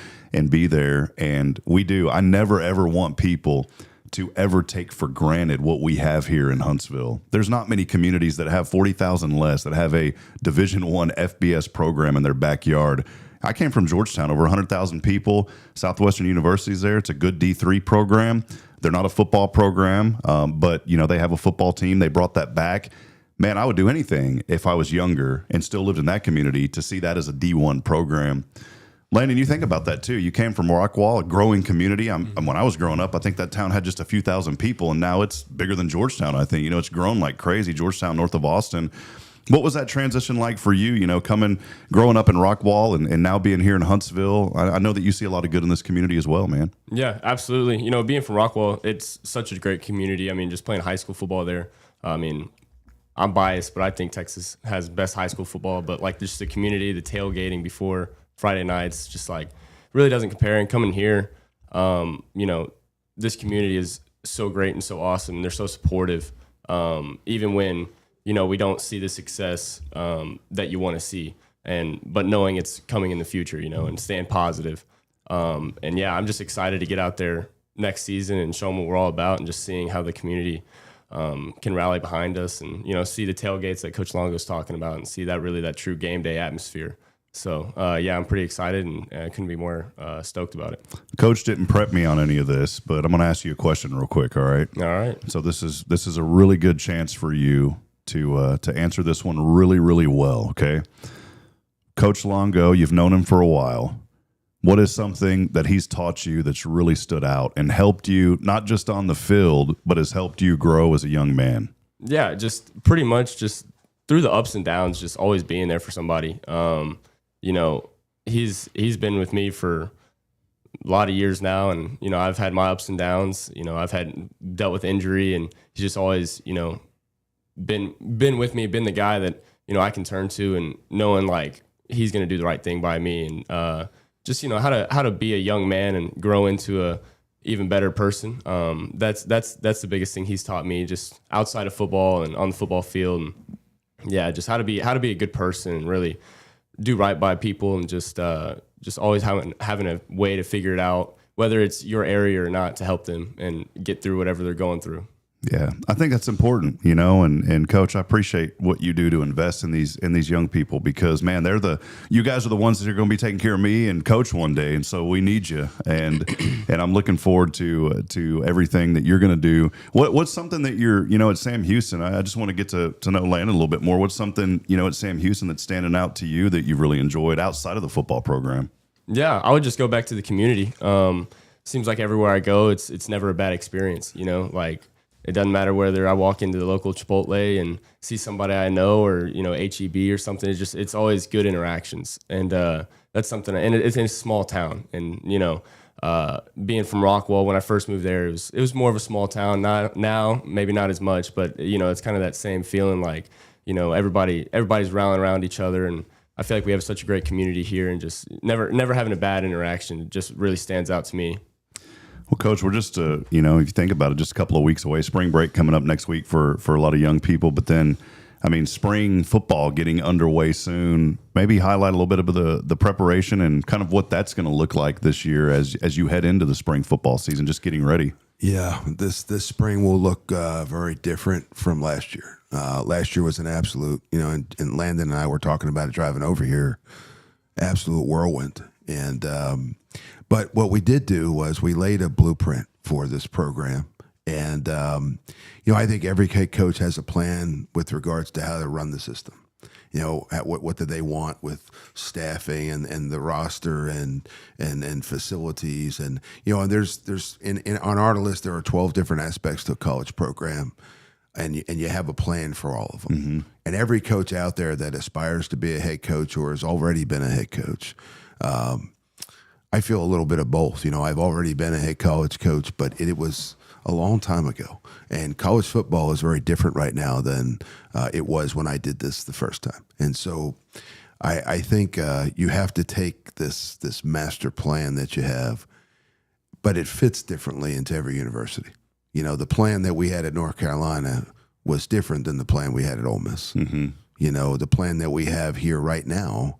be there, and we do. I never, ever want people to ever take for granted what we have here in Huntsville. There's not many communities that have 40,000 less, that have a Division I FBS program in their backyard. I came from Georgetown, over 100,000 people. Southwestern University's there. It's a good D3 program. They're not a football program, but they have a football team. They brought that back. Man, I would do anything if I was younger and still lived in that community to see that as a D1 program. Landon, you think about that too. You came from Rockwall, a growing community. When I was growing up, I think that town had just a few thousand people, and now it's bigger than Georgetown, I think. It's grown like crazy. Georgetown, north of Austin. What was that transition like for you, growing up in Rockwall and now being here in Huntsville? I know that you see a lot of good in this community as well, man. Yeah, absolutely. Being from Rockwall, it's such a great community. Just playing high school football there. I'm biased, but I think Texas has best high school football. But just the community, the tailgating before Friday nights, just like really doesn't compare. And coming here, you know, this community is so great and so awesome. They're so supportive, even when, you know, we don't see the success that you want to see, but knowing it's coming in the future, you know, and staying positive. And yeah, I'm just excited to get out there next season and show them what we're all about, and just seeing how the community can rally behind us, and, you know, see the tailgates that Coach Longo's talking about, and see that true game day atmosphere. So, yeah, I'm pretty excited, and I couldn't be more stoked about it. Coach didn't prep me on any of this, but I'm going to ask you a question real quick, all right? All right. So this is a really good chance for you to answer this one really, really well, okay? Coach Longo, you've known him for a while. What is something that he's taught you that's really stood out and helped you, not just on the field, but has helped you grow as a young man? Yeah, just pretty much just through the ups and downs, just always being there for somebody. You know, he's been with me for a lot of years now, and, you know, I've had my ups and downs. You know, I've dealt with injury, and he's just always, you know, been with me, been the guy that, you know, I can turn to, and knowing like he's going to do the right thing by me, and just, you know, how to be a young man and grow into a even better person. That's the biggest thing he's taught me, just outside of football and on the football field. And yeah, just how to be a good person and really do right by people, and just always having a way to figure it out, whether it's your area or not, to help them and get through whatever they're going through. Yeah, I think that's important, you know, and Coach, I appreciate what you do to invest in these young people, because, man, you guys are the ones that are going to be taking care of me and Coach one day, and so we need you, and I'm looking forward to everything that you're going to do. What's something that you're, you know, at Sam Houston? I just want to get to know Landon a little bit more. What's something, you know, at Sam Houston that's standing out to you that you've really enjoyed outside of the football program? Yeah, I would just go back to the community. Seems like everywhere I go, it's never a bad experience, you know, like. It doesn't matter whether I walk into the local Chipotle and see somebody I know, or, you know, HEB or something. It's always good interactions, and that's something. And it's in a small town, and, you know, being from Rockwall, when I first moved there, it was more of a small town. Now maybe not as much, but, you know, it's kind of that same feeling, like, you know, everybody's rallying around each other, and I feel like we have such a great community here, and just never having a bad interaction just really stands out to me. Well, Coach, we're just, you know, if you think about it, just a couple of weeks away. Spring break coming up next week for a lot of young people. But then, I mean, spring football getting underway soon. Maybe highlight a little bit of the preparation and kind of what that's going to look like this year as you head into the spring football season, just getting ready. Yeah, this spring will look very different from last year. Last year was an absolute, you know, and Landon and I were talking about it driving over here, absolute whirlwind. And but what we did do was we laid a blueprint for this program. And, you know, I think every coach has a plan with regards to how to run the system. You know, what do they want with staffing and the roster and facilities. And, you know, and there's on our list, there are 12 different aspects to a college program. And you have a plan for all of them. Mm-hmm. And every coach out there that aspires to be a head coach or has already been a head coach, I feel a little bit of both. You know, I've already been a head college coach, but it was a long time ago. And college football is very different right now than it was when I did this the first time. And so I think you have to take this master plan that you have, but it fits differently into every university. You know, the plan that we had at North Carolina was different than the plan we had at Ole Miss. Mm-hmm. You know, the plan that we have here right now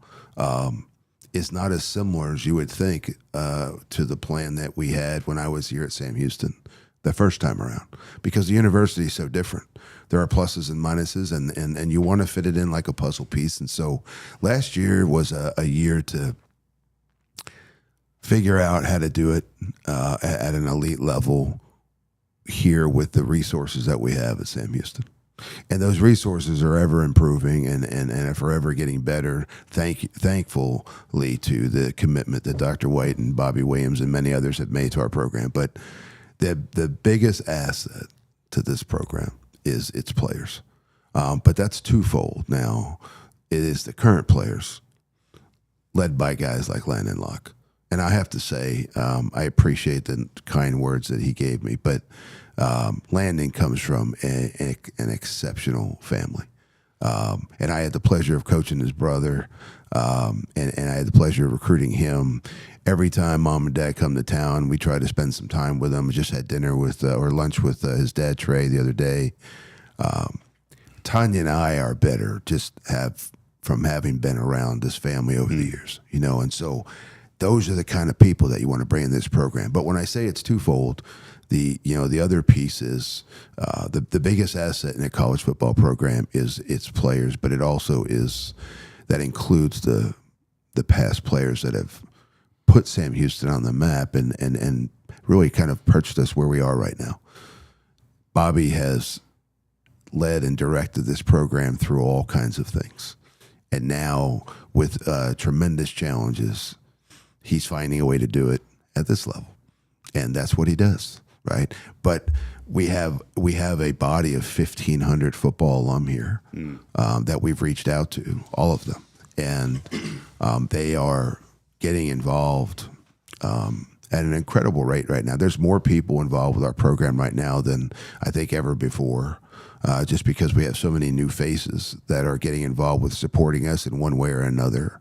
is not as similar as you would think to the plan that we had when I was here at Sam Houston the first time around, because the university is so different. There are pluses and minuses, and you want to fit it in like a puzzle piece. And so last year was a year to figure out how to do it at an elite level here with the resources that we have at Sam Houston. And those resources are ever improving and are forever getting better, thankfully to the commitment that Dr. White and Bobby Williams and many others have made to our program. But the biggest asset to this program is its players. But that's twofold. Now, it is the current players led by guys like Landyn Locke. And I have to say, I appreciate the kind words that he gave me, but Landon comes from an exceptional family. And I had the pleasure of coaching his brother, and I had the pleasure of recruiting him. Every time Mom and Dad come to town, we try to spend some time with him. We just had dinner with or lunch with his dad, Trey, the other day. Tanya and I are better from having been around this family over the years, and so those are the kind of people that you want to bring in this program. But when I say it's twofold, the other piece is the biggest asset in a college football program is its players, but it also that includes the past players that have put Sam Houston on the map and really kind of perched us where we are right now. Bobby has led and directed this program through all kinds of things. And now with tremendous challenges, he's finding a way to do it at this level. And that's what he does, right? But we have a body of 1,500 football alum here that we've reached out to, all of them. And they are getting involved at an incredible rate right now. There's more people involved with our program right now than I think ever before, just because we have so many new faces that are getting involved with supporting us in one way or another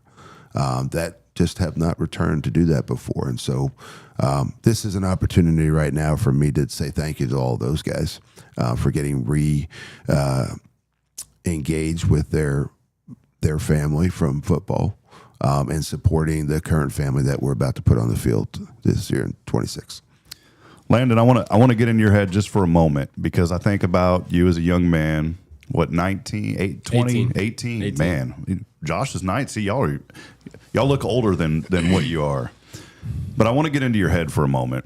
that just have not returned to do that before. And so this is an opportunity right now for me to say thank you to all those guys for getting engaged with their family from football and supporting the current family that we're about to put on the field this year in 26. Landyn, I want to get in your head just for a moment, because I think about you as a young man. What, 19, 20, 18? Man, Josh is 19. See, y'all look older than what you are. But I want to get into your head for a moment,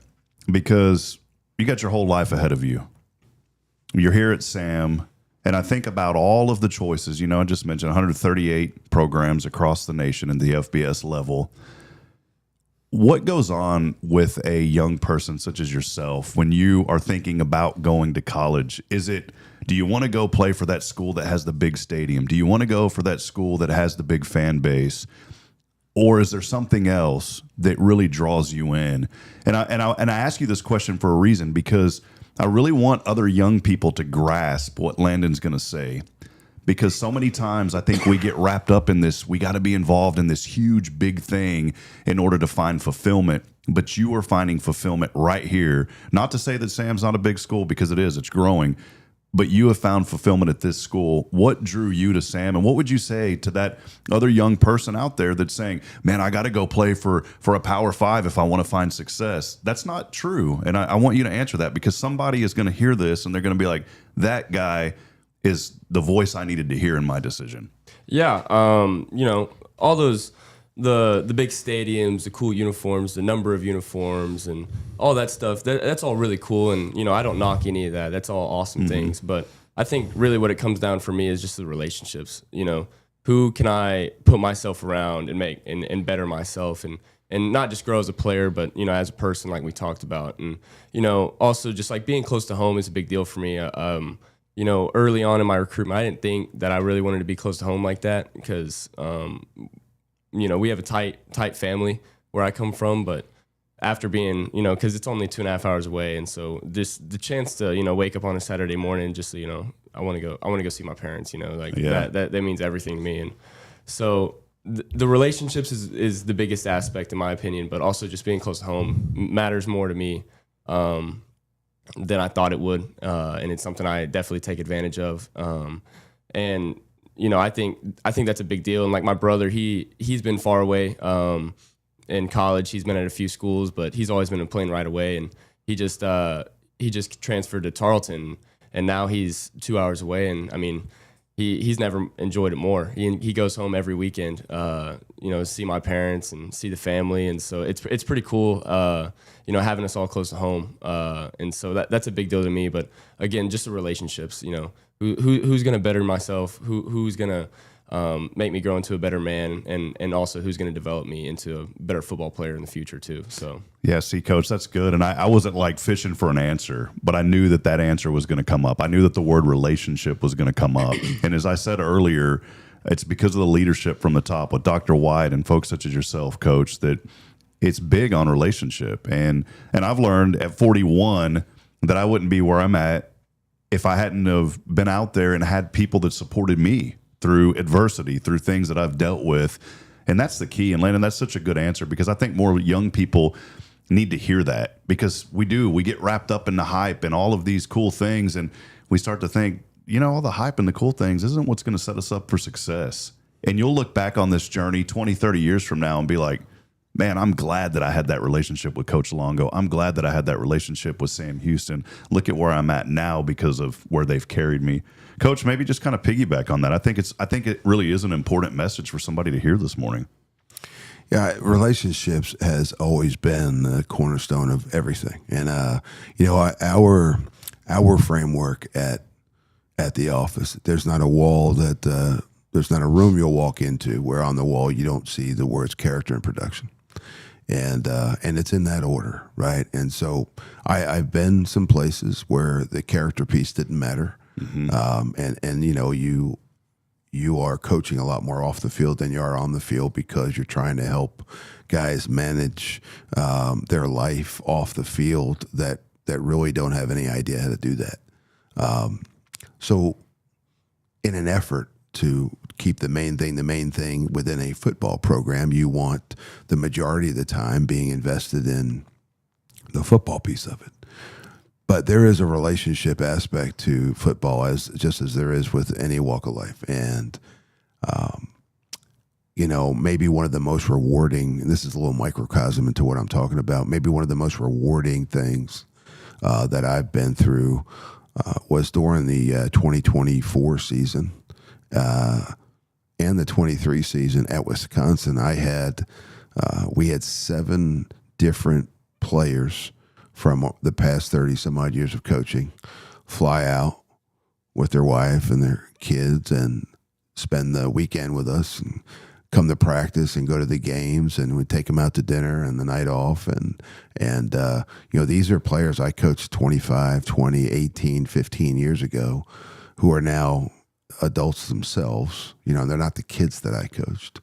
because you got your whole life ahead of you. You're here at Sam, and I think about all of the choices. I just mentioned 138 programs across the nation in the FBS level. What goes on with a young person such as yourself when you are thinking about going to college? Do you want to go play for that school that has the big stadium? Do you want to go for that school that has the big fan base? Or is there something else that really draws you in? And I ask you this question for a reason, because I really want other young people to grasp what Landyn's going to say. Because so many times I think we get wrapped up in this, we got to be involved in this huge, big thing in order to find fulfillment. But you are finding fulfillment right here. Not to say that Sam's not a big school, because it is, it's growing. But you have found fulfillment at this school. What drew you to Sam? And what would you say to that other young person out there that's saying, man, I got to go play for a Power 5 if I want to find success? That's not true. And I want you to answer that, because somebody is going to hear this and they're going to be like, that guy is the voice I needed to hear in my decision. Yeah, all those the big stadiums, the cool uniforms, the number of uniforms, and all that stuff. That's all really cool, and I don't knock any of that. That's all awesome things. But I think really what it comes down for me is just the relationships. Who can I put myself around and make and better myself and not just grow as a player, but as a person, like we talked about, and also just like being close to home is a big deal for me. Early on in my recruitment, I didn't think that I really wanted to be close to home like that, because, we have a tight family where I come from. But after being, because it's only 2.5 hours away, and so just the chance to, wake up on a Saturday morning, just so, I want to go see my parents. That means everything to me. And so the relationships is the biggest aspect in my opinion, but also just being close to home matters more to me than I thought it would, and it's something I definitely take advantage of. And I think that's a big deal. And like my brother, he's been far away in college. He's been at a few schools, but he's always been playing right away. And he just transferred to Tarleton, and now he's 2 hours away. And I mean, he's never enjoyed it more. He goes home every weekend, see my parents and see the family, and so it's pretty cool, having us all close to home, and so that's a big deal to me. But again, just the relationships, who's gonna better myself, who's gonna make me grow into a better man, and also who's gonna develop me into a better football player in the future too. So yeah, see, Coach, that's good. And I wasn't like fishing for an answer, but I knew that answer was going to come up. I knew that the word relationship was going to come up. And as I said earlier, it's because of the leadership from the top with Dr. White and folks such as yourself, Coach, that it's big on relationship. And I've learned at 41 that I wouldn't be where I'm at if I hadn't have been out there and had people that supported me through adversity, through things that I've dealt with. And that's the key. And Landon, that's such a good answer, because I think more young people need to hear that, because we get wrapped up in the hype and all of these cool things. And we start to think, all the hype and the cool things isn't what's going to set us up for success. And you'll look back on this journey 20, 30 years from now and be like, man, I'm glad that I had that relationship with Coach Longo. I'm glad that I had that relationship with Sam Houston. Look at where I'm at now because of where they've carried me. Coach, maybe just kind of piggyback on that. I think it really is an important message for somebody to hear this morning. Yeah, relationships has always been the cornerstone of everything. And our framework at the office, there's not a wall that there's not a room you'll walk into where on the wall you don't see the words character and production. And it's in that order, right? And so I've been some places where the character piece didn't matter. Mm-hmm. You are coaching a lot more off the field than you are on the field, because you're trying to help guys manage their life off the field that really don't have any idea how to do that. So in an effort to keep the main thing within a football program, you want the majority of the time being invested in the football piece of it. But there is a relationship aspect to football, just as there is with any walk of life. And, maybe one of the most rewarding, and this is a little microcosm into what I'm talking about, maybe one of the most rewarding things that I've been through was during the 2024 season and the 23 season at Wisconsin. We had 7 different players from the past 30 some odd years of coaching fly out with their wife and their kids and spend the weekend with us and come to practice and go to the games, and we'd take them out to dinner and the night off. And these are players I coached 25, 20, 18, 15 years ago who are now adults themselves. They're not the kids that I coached.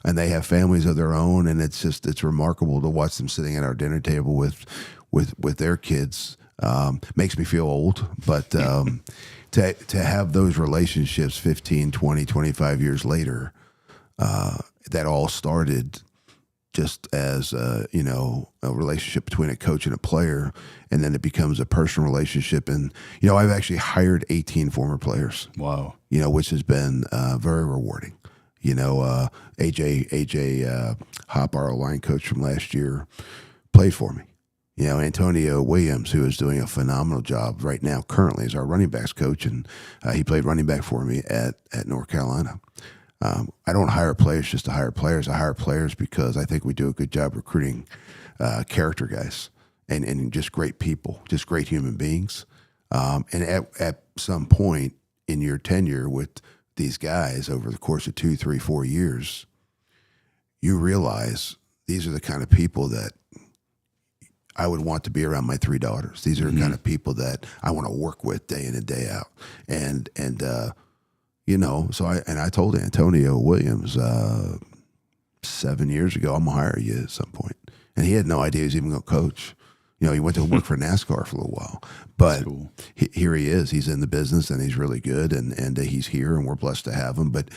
And they have families of their own, and it's remarkable to watch them sitting at our dinner table with their kids. Makes me feel old, but to have those relationships 15, 20, 25 years later, that all started just as a relationship between a coach and a player, and then it becomes a personal relationship. And I've actually hired 18 former players. Wow. Which has been very rewarding. AJ Hop, our line coach from last year, played for me. Antonio Williams, who is doing a phenomenal job right now, currently is our running backs coach, and he played running back for me at North Carolina. I don't hire players just to hire players. I hire players because I think we do a good job recruiting character guys and just great people, just great human beings. And at some point in your tenure with these guys over the course of 2, 3, 4 years, you realize these are the kind of people that I would want to be around my 3 daughters. These are the kind of people that I want to work with day in and day out. So I told Antonio Williams 7 years ago, I'm going to hire you at some point. And he had no idea he was even going to coach. He went to work for NASCAR for a little while. But cool. Here he is. He's in the business, and he's really good, and he's here, and we're blessed to have him. But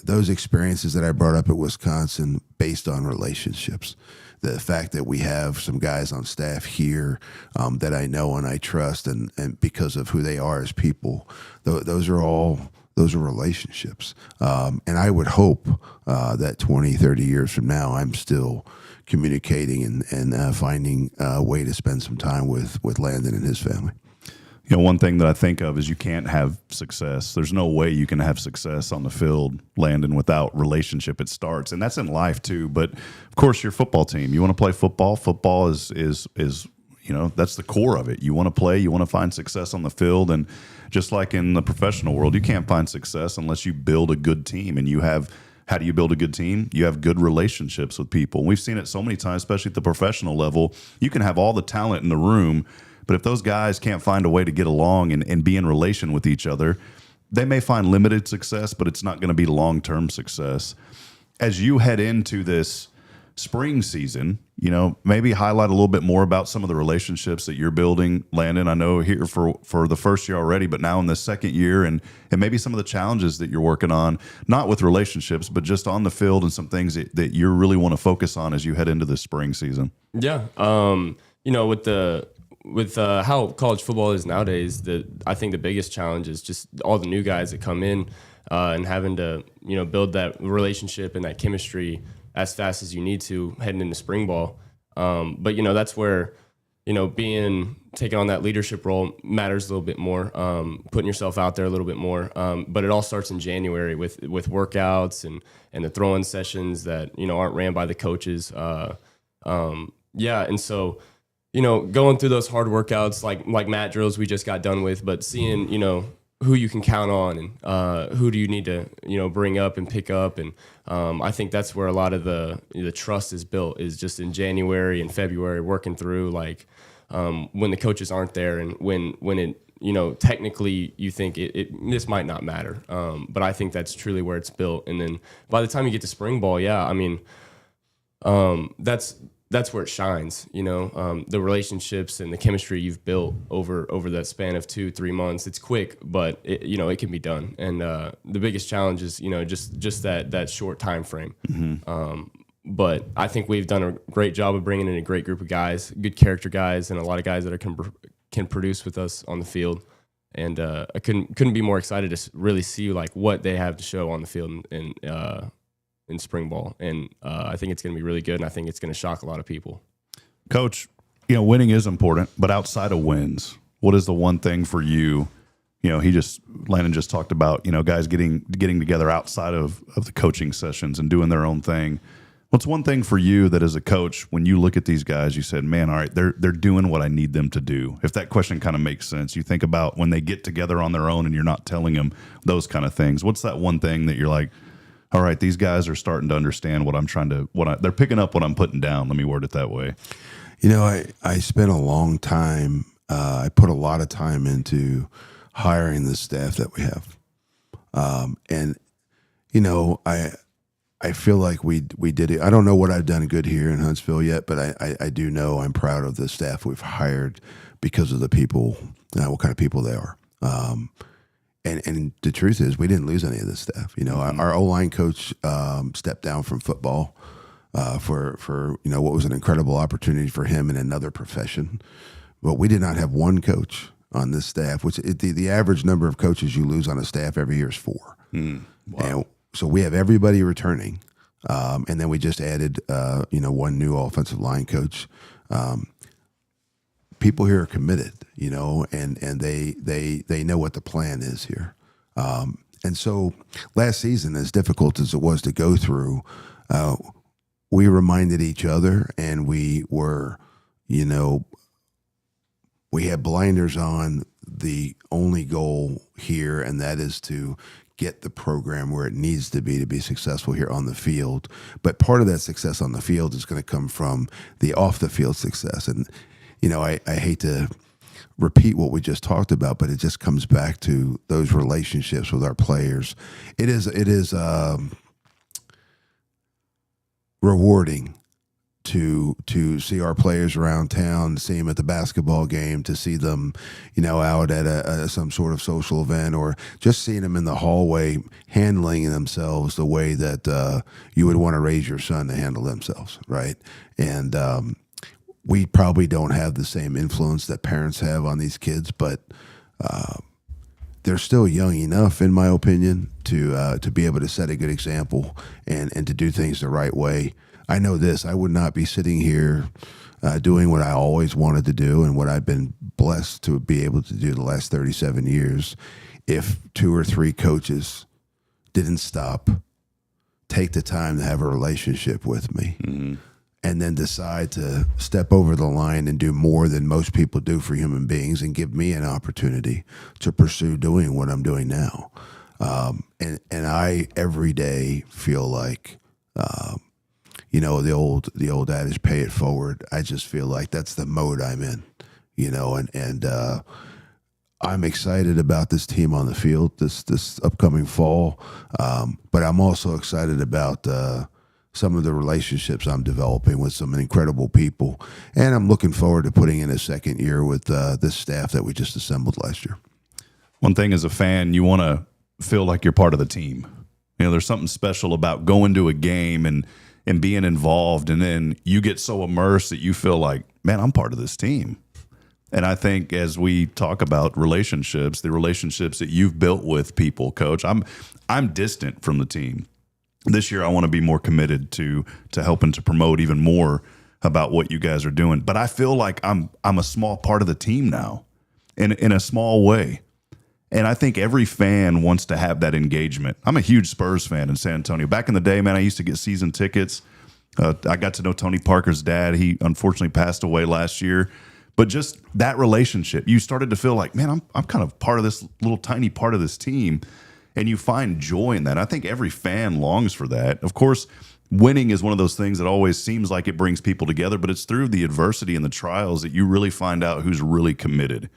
those experiences that I brought up at Wisconsin based on relationships, the fact that we have some guys on staff here that I know and I trust, and because of who they are as people, those are relationships. And I would hope that 20, 30 years from now, I'm still communicating and finding a way to spend some time with Landyn and his family. One thing that I think of is you can't have success. There's no way you can have success on the field, Landyn, without relationship. It starts, and that's in life too. But of course, your football team. You want to play football. Football is that's the core of it. You want to play. You want to find success on the field, and just like in the professional world, you can't find success unless you build a good team. And how do you build a good team? You have good relationships with people. And we've seen it so many times, especially at the professional level. You can have all the talent in the room, but if those guys can't find a way to get along and be in relation with each other, they may find limited success, but it's not going to be long-term success. As you head into this spring season, maybe highlight a little bit more about some of the relationships that you're building, Landyn. I know here for the first year already, but now in the second year, and maybe some of the challenges that you're working on, not with relationships, but just on the field, and some things that you really want to focus on as you head into this spring season. Yeah. With how college football is nowadays, I think the biggest challenge is just all the new guys that come in and having to, build that relationship and that chemistry as fast as you need to heading into spring ball. But that's where, taking on that leadership role matters a little bit more, putting yourself out there a little bit more. But it all starts in January with workouts and the throwing sessions that, aren't ran by the coaches. And so, going through those hard workouts like mat drills we just got done with, but seeing, who you can count on and who do you need to, bring up and pick up. And I think that's where a lot of the trust is built, is just in January and February, working through when the coaches aren't there and when it, technically you think this might not matter. But I think that's truly where it's built. And then by the time you get to spring ball, that's where it shines, the relationships and the chemistry you've built over that span of 2-3 months. It's quick, but it can be done. And the biggest challenge is, just that short time frame. Mm-hmm. But I think we've done a great job of bringing in a great group of guys, good character guys, and a lot of guys that can produce with us on the field. And I couldn't be more excited to really see what they have to show on the field and in spring ball. And I think it's going to be really good, and I think it's going to shock a lot of people. Coach, winning is important, but outside of wins, what is the one thing for you? Landyn just talked about, guys getting together outside of the coaching sessions and doing their own thing. What's one thing for you that as a coach, when you look at these guys, you said, man, all right, they're doing what I need them to do? If that question kind of makes sense, you think about when they get together on their own and you're not telling them those kind of things. What's that one thing that you're like, all right, these guys are starting to understand they're picking up what I'm putting down. Let me word it that way. I spent a long time, I put a lot of time into hiring the staff that we have. I feel like we did it. I don't know what I've done good here in Huntsville yet, but I do know I'm proud of the staff we've hired because of the people, what kind of people they are. And the truth is, we didn't lose any of this staff. Our O-line coach stepped down from football for what was an incredible opportunity for him in another profession. But we did not have one coach on this staff, which the average number of coaches you lose on a staff every year is 4. Wow. And so we have everybody returning, and then we just added one new offensive line coach. People here are committed, and they know what the plan is here. And so last season, as difficult as it was to go through, we reminded each other, and we were, we had blinders on the only goal here, and that is to get the program where it needs to be successful here on the field. But part of that success on the field is going to come from the off the field success. And I hate to repeat what we just talked about, but it just comes back to those relationships with our players. It is rewarding to see our players around town, see them at the basketball game, to see them, out at some sort of social event, or just seeing them in the hallway handling themselves the way that you would want to raise your son to handle themselves, right? And we probably don't have the same influence that parents have on these kids, but they're still young enough, in my opinion, to be able to set a good example and to do things the right way. I know this: I would not be sitting here doing what I always wanted to do and what I've been blessed to be able to do the last 37 years if 2 or 3 coaches didn't stop, take the time to have a relationship with me, and then decide to step over the line and do more than most people do for human beings and give me an opportunity to pursue doing what I'm doing now. And I every day feel like, the old adage, pay it forward. I just feel like that's the mode I'm in, and I'm excited about this team on the field this upcoming fall. But I'm also excited about some of the relationships I'm developing with some incredible people. And I'm looking forward to putting in a second year with this staff that we just assembled last year. One thing as a fan, you want to feel like you're part of the team. You know, there's something special about going to a game and being involved, and then you get so immersed that you feel like, man, I'm part of this team. And I think as we talk about relationships, the relationships that you've built with people, Coach, I'm distant from the team. This year I want to be more committed to helping to promote even more about what you guys are doing. But I feel like I'm a small part of the team now in a small way. And I think every fan wants to have that engagement. I'm a huge Spurs fan in San Antonio. Back in the day, man, I used to get season tickets. I got to know Tony Parker's dad. He unfortunately passed away last year. But just that relationship, you started to feel like, man, I'm kind of part of this little tiny part of this team. And you find joy in that. I think every fan longs for that. Of course, winning is one of those things that always seems like it brings people together, but it's through the adversity and the trials that you really find out who's really committed.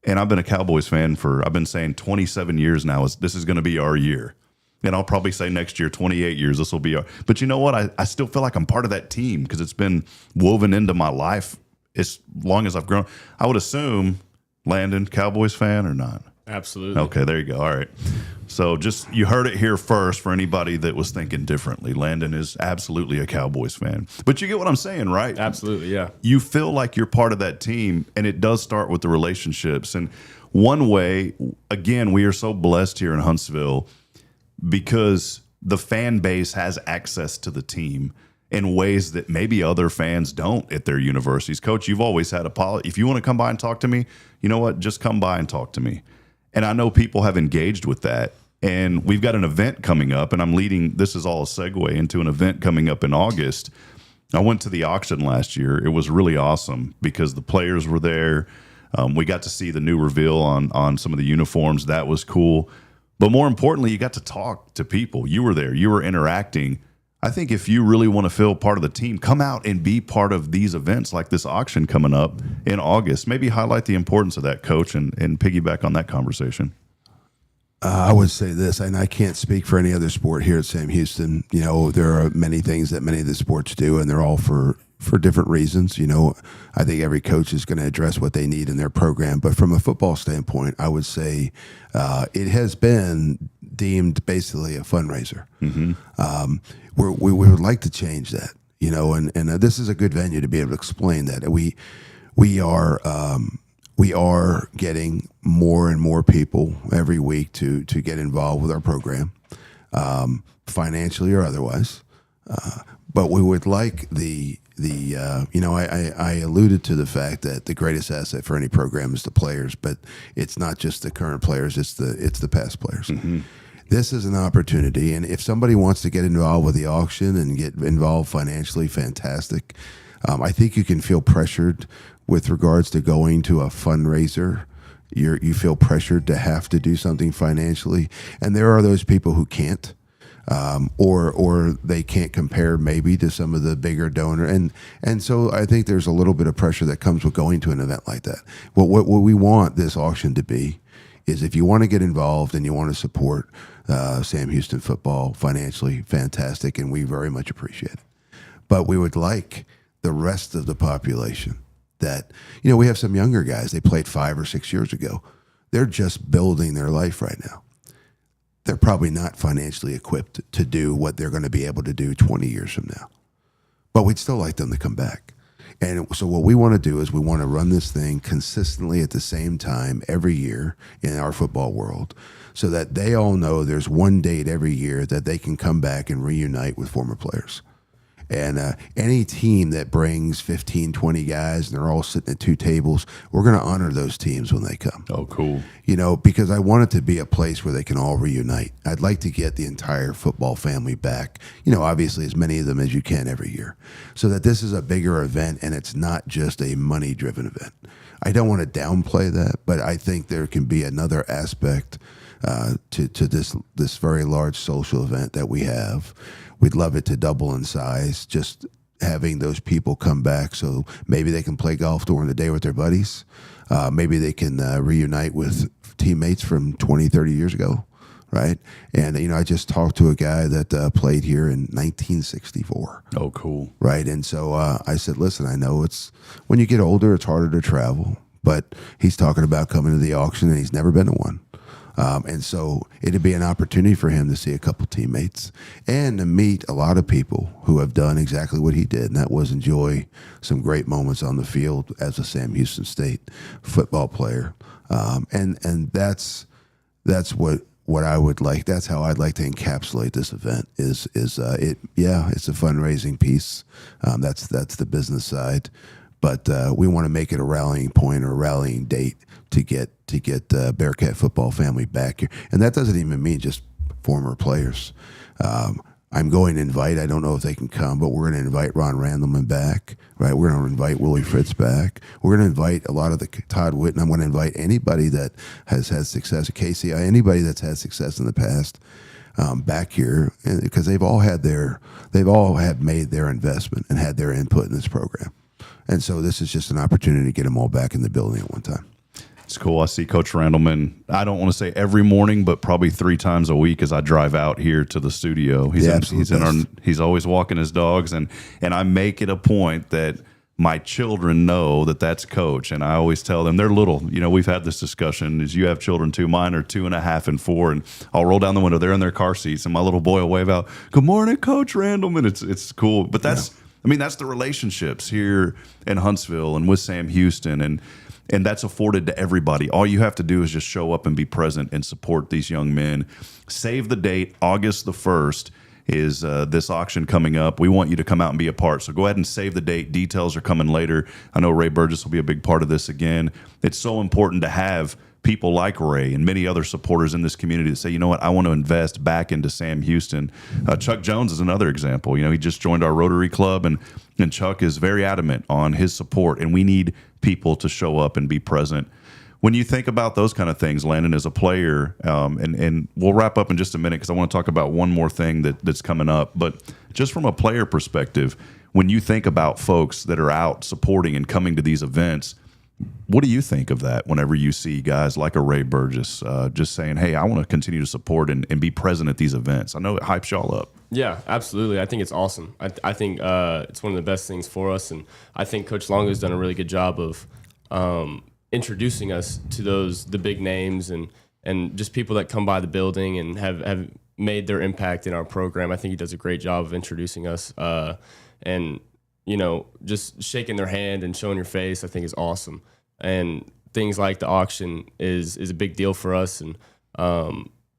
And I've been a Cowboys fan I've been saying 27 years now. This is going to be our year. And I'll probably say next year, 28 years, this will be but you know what? I still feel like I'm part of that team because it's been woven into my life as long as I've grown. I would assume, Landon, Cowboys fan or not? Absolutely. Okay, there you go. All right. So you heard it here first for anybody that was thinking differently. Landon is absolutely a Cowboys fan. But you get what I'm saying, right? Absolutely, yeah. You feel like you're part of that team, and it does start with the relationships. And one way, again, we are so blessed here in Huntsville because the fan base has access to the team in ways that maybe other fans don't at their universities. Coach, you've always had a policy. If you want to come by and talk to me, you know what? Just come by and talk to me. And I know people have engaged with that. And we've got an event coming up, and I'm leading, this is all a segue into an event coming up in August. I went to the auction last year. It was really awesome because the players were there. We got to see the new reveal on some of the uniforms. That was cool. But more importantly, you got to talk to people. You were there. You were interacting. I think if you really want to feel part of the team, come out and be part of these events like this auction coming up in August. Maybe highlight the importance of that, Coach, and piggyback on that conversation. I would say this, and I can't speak for any other sport here at Sam Houston. You know, there are many things that many of the sports do, and they're all for different reasons. You know, I think every coach is going to address what they need in their program. But from a football standpoint, I would say it has been deemed basically a fundraiser. Mm-hmm. We would like to change that, you know, and this is a good venue to be able to explain that. We are getting more and more people every week to get involved with our program, financially or otherwise. But we would like I alluded to the fact that the greatest asset for any program is the players, but it's not just the current players; it's the past players. Mm-hmm. This is an opportunity, and if somebody wants to get involved with the auction and get involved financially, fantastic. I think you can feel pressured with regards to going to a fundraiser. You feel pressured to have to do something financially, and there are those people who can't, or they can't compare maybe to some of the bigger donor, and so I think there's a little bit of pressure that comes with going to an event like that. What we want this auction to be is if you want to get involved and you want to support Sam Houston football financially, fantastic, and we very much appreciate it. But we would like the rest of the population that, you know, we have some younger guys, they played 5 or 6 years ago. They're just building their life right now. They're probably not financially equipped to do what they're going to be able to do 20 years from now. But we'd still like them to come back. And so what we want to do is we want to run this thing consistently at the same time every year in our football world so that they all know there's one date every year that they can come back and reunite with former players. And any team that brings 15, 20 guys and they're all sitting at 2 tables, we're going to honor those teams when they come. Oh, cool. You know, because I want it to be a place where they can all reunite. I'd like to get the entire football family back, you know, obviously as many of them as you can every year, so that this is a bigger event and it's not just a money-driven event. I don't want to downplay that, but I think there can be another aspect to this very large social event that we have. We'd love it to double in size, just having those people come back so maybe they can play golf during the day with their buddies. Maybe they can reunite with teammates from 20, 30 years ago. right? And, I just talked to a guy that played here in 1964. Oh, cool. Right. And so I said, listen, I know when you get older, it's harder to travel, but he's talking about coming to the auction and he's never been to one. And so it'd be an opportunity for him to see a couple teammates and to meet a lot of people who have done exactly what he did, and that was enjoy some great moments on the field as a Sam Houston State football player. And that's what I would like. That's how I'd like to encapsulate this event. It's a fundraising piece. That's the business side, but we want to make it a rallying point or a rallying date to get Bearcat football family back here, and that doesn't even mean just former players. I'm going to invite, I don't know if they can come, but we're going to invite Ron Randleman back, right? We're going to invite Willie Fritz back. We're going to invite a lot of the Todd Whitten. I'm going to invite anybody that has had success at KCI, anybody that's had success in the past back here, because they've all had made their investment and had their input in this program. And so this is just an opportunity to get them all back in the building at one time. It's cool. I see Coach Randleman, I don't want to say every morning, but probably 3 times a week as I drive out here to the studio. He's always walking his dogs, and I make it a point that my children know that that's Coach, and I always tell them, they're little. We've had this discussion, as you have children too. Mine are 2.5 and 4, and I'll roll down the window. They're in their car seats, and my little boy will wave out, "Good morning, Coach Randleman." It's cool, but that's the relationships here in Huntsville and with Sam Houston, and that's afforded to everybody. All you have to do is just show up and be present and support these young men. Save the date. August the 1st is this auction coming up. We want you to come out and be a part. So go ahead and save the date. Details are coming later. I know Ray Burgess will be a big part of this again. It's so important to have people like Ray and many other supporters in this community that say, you know what, I want to invest back into Sam Houston. Chuck Jones is another example. He just joined our Rotary Club, and Chuck is very adamant on his support, and we need people to show up and be present. When you think about those kind of things, Landon, as a player, and we'll wrap up in just a minute because I want to talk about one more thing that's coming up, but just from a player perspective, when you think about folks that are out supporting and coming to these events, what do you think of that whenever you see guys like a Ray Burgess just saying, hey, I want to continue to support and be present at these events? I know it hypes y'all up. Yeah, absolutely. I think it's awesome. I think it's one of the best things for us, and I think Coach Longo has done a really good job of introducing us to the big names and just people that come by the building and have made their impact in our program. I think he does a great job of introducing us and just shaking their hand and showing your face, I think is awesome. And things like the auction is a big deal for us. And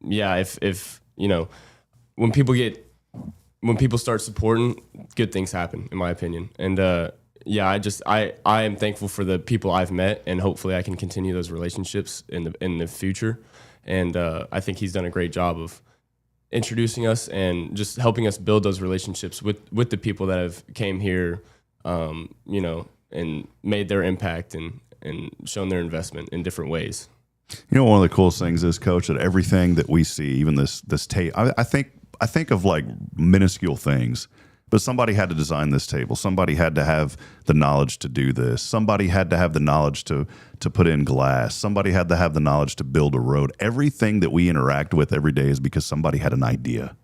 if when people start supporting, good things happen, in my opinion. And I am thankful for the people I've met, and hopefully I can continue those relationships in the future. And I think he's done a great job of introducing us and just helping us build those relationships with the people that have came here, and made their impact and shown their investment in different ways. One of the coolest things is, Coach, that everything that we see, even this tape, I think of like minuscule things, but somebody had to design this table. Somebody had to have the knowledge to do this. Somebody had to have the knowledge to put in glass. Somebody had to have the knowledge to build a road. Everything that we interact with every day is because somebody had an idea.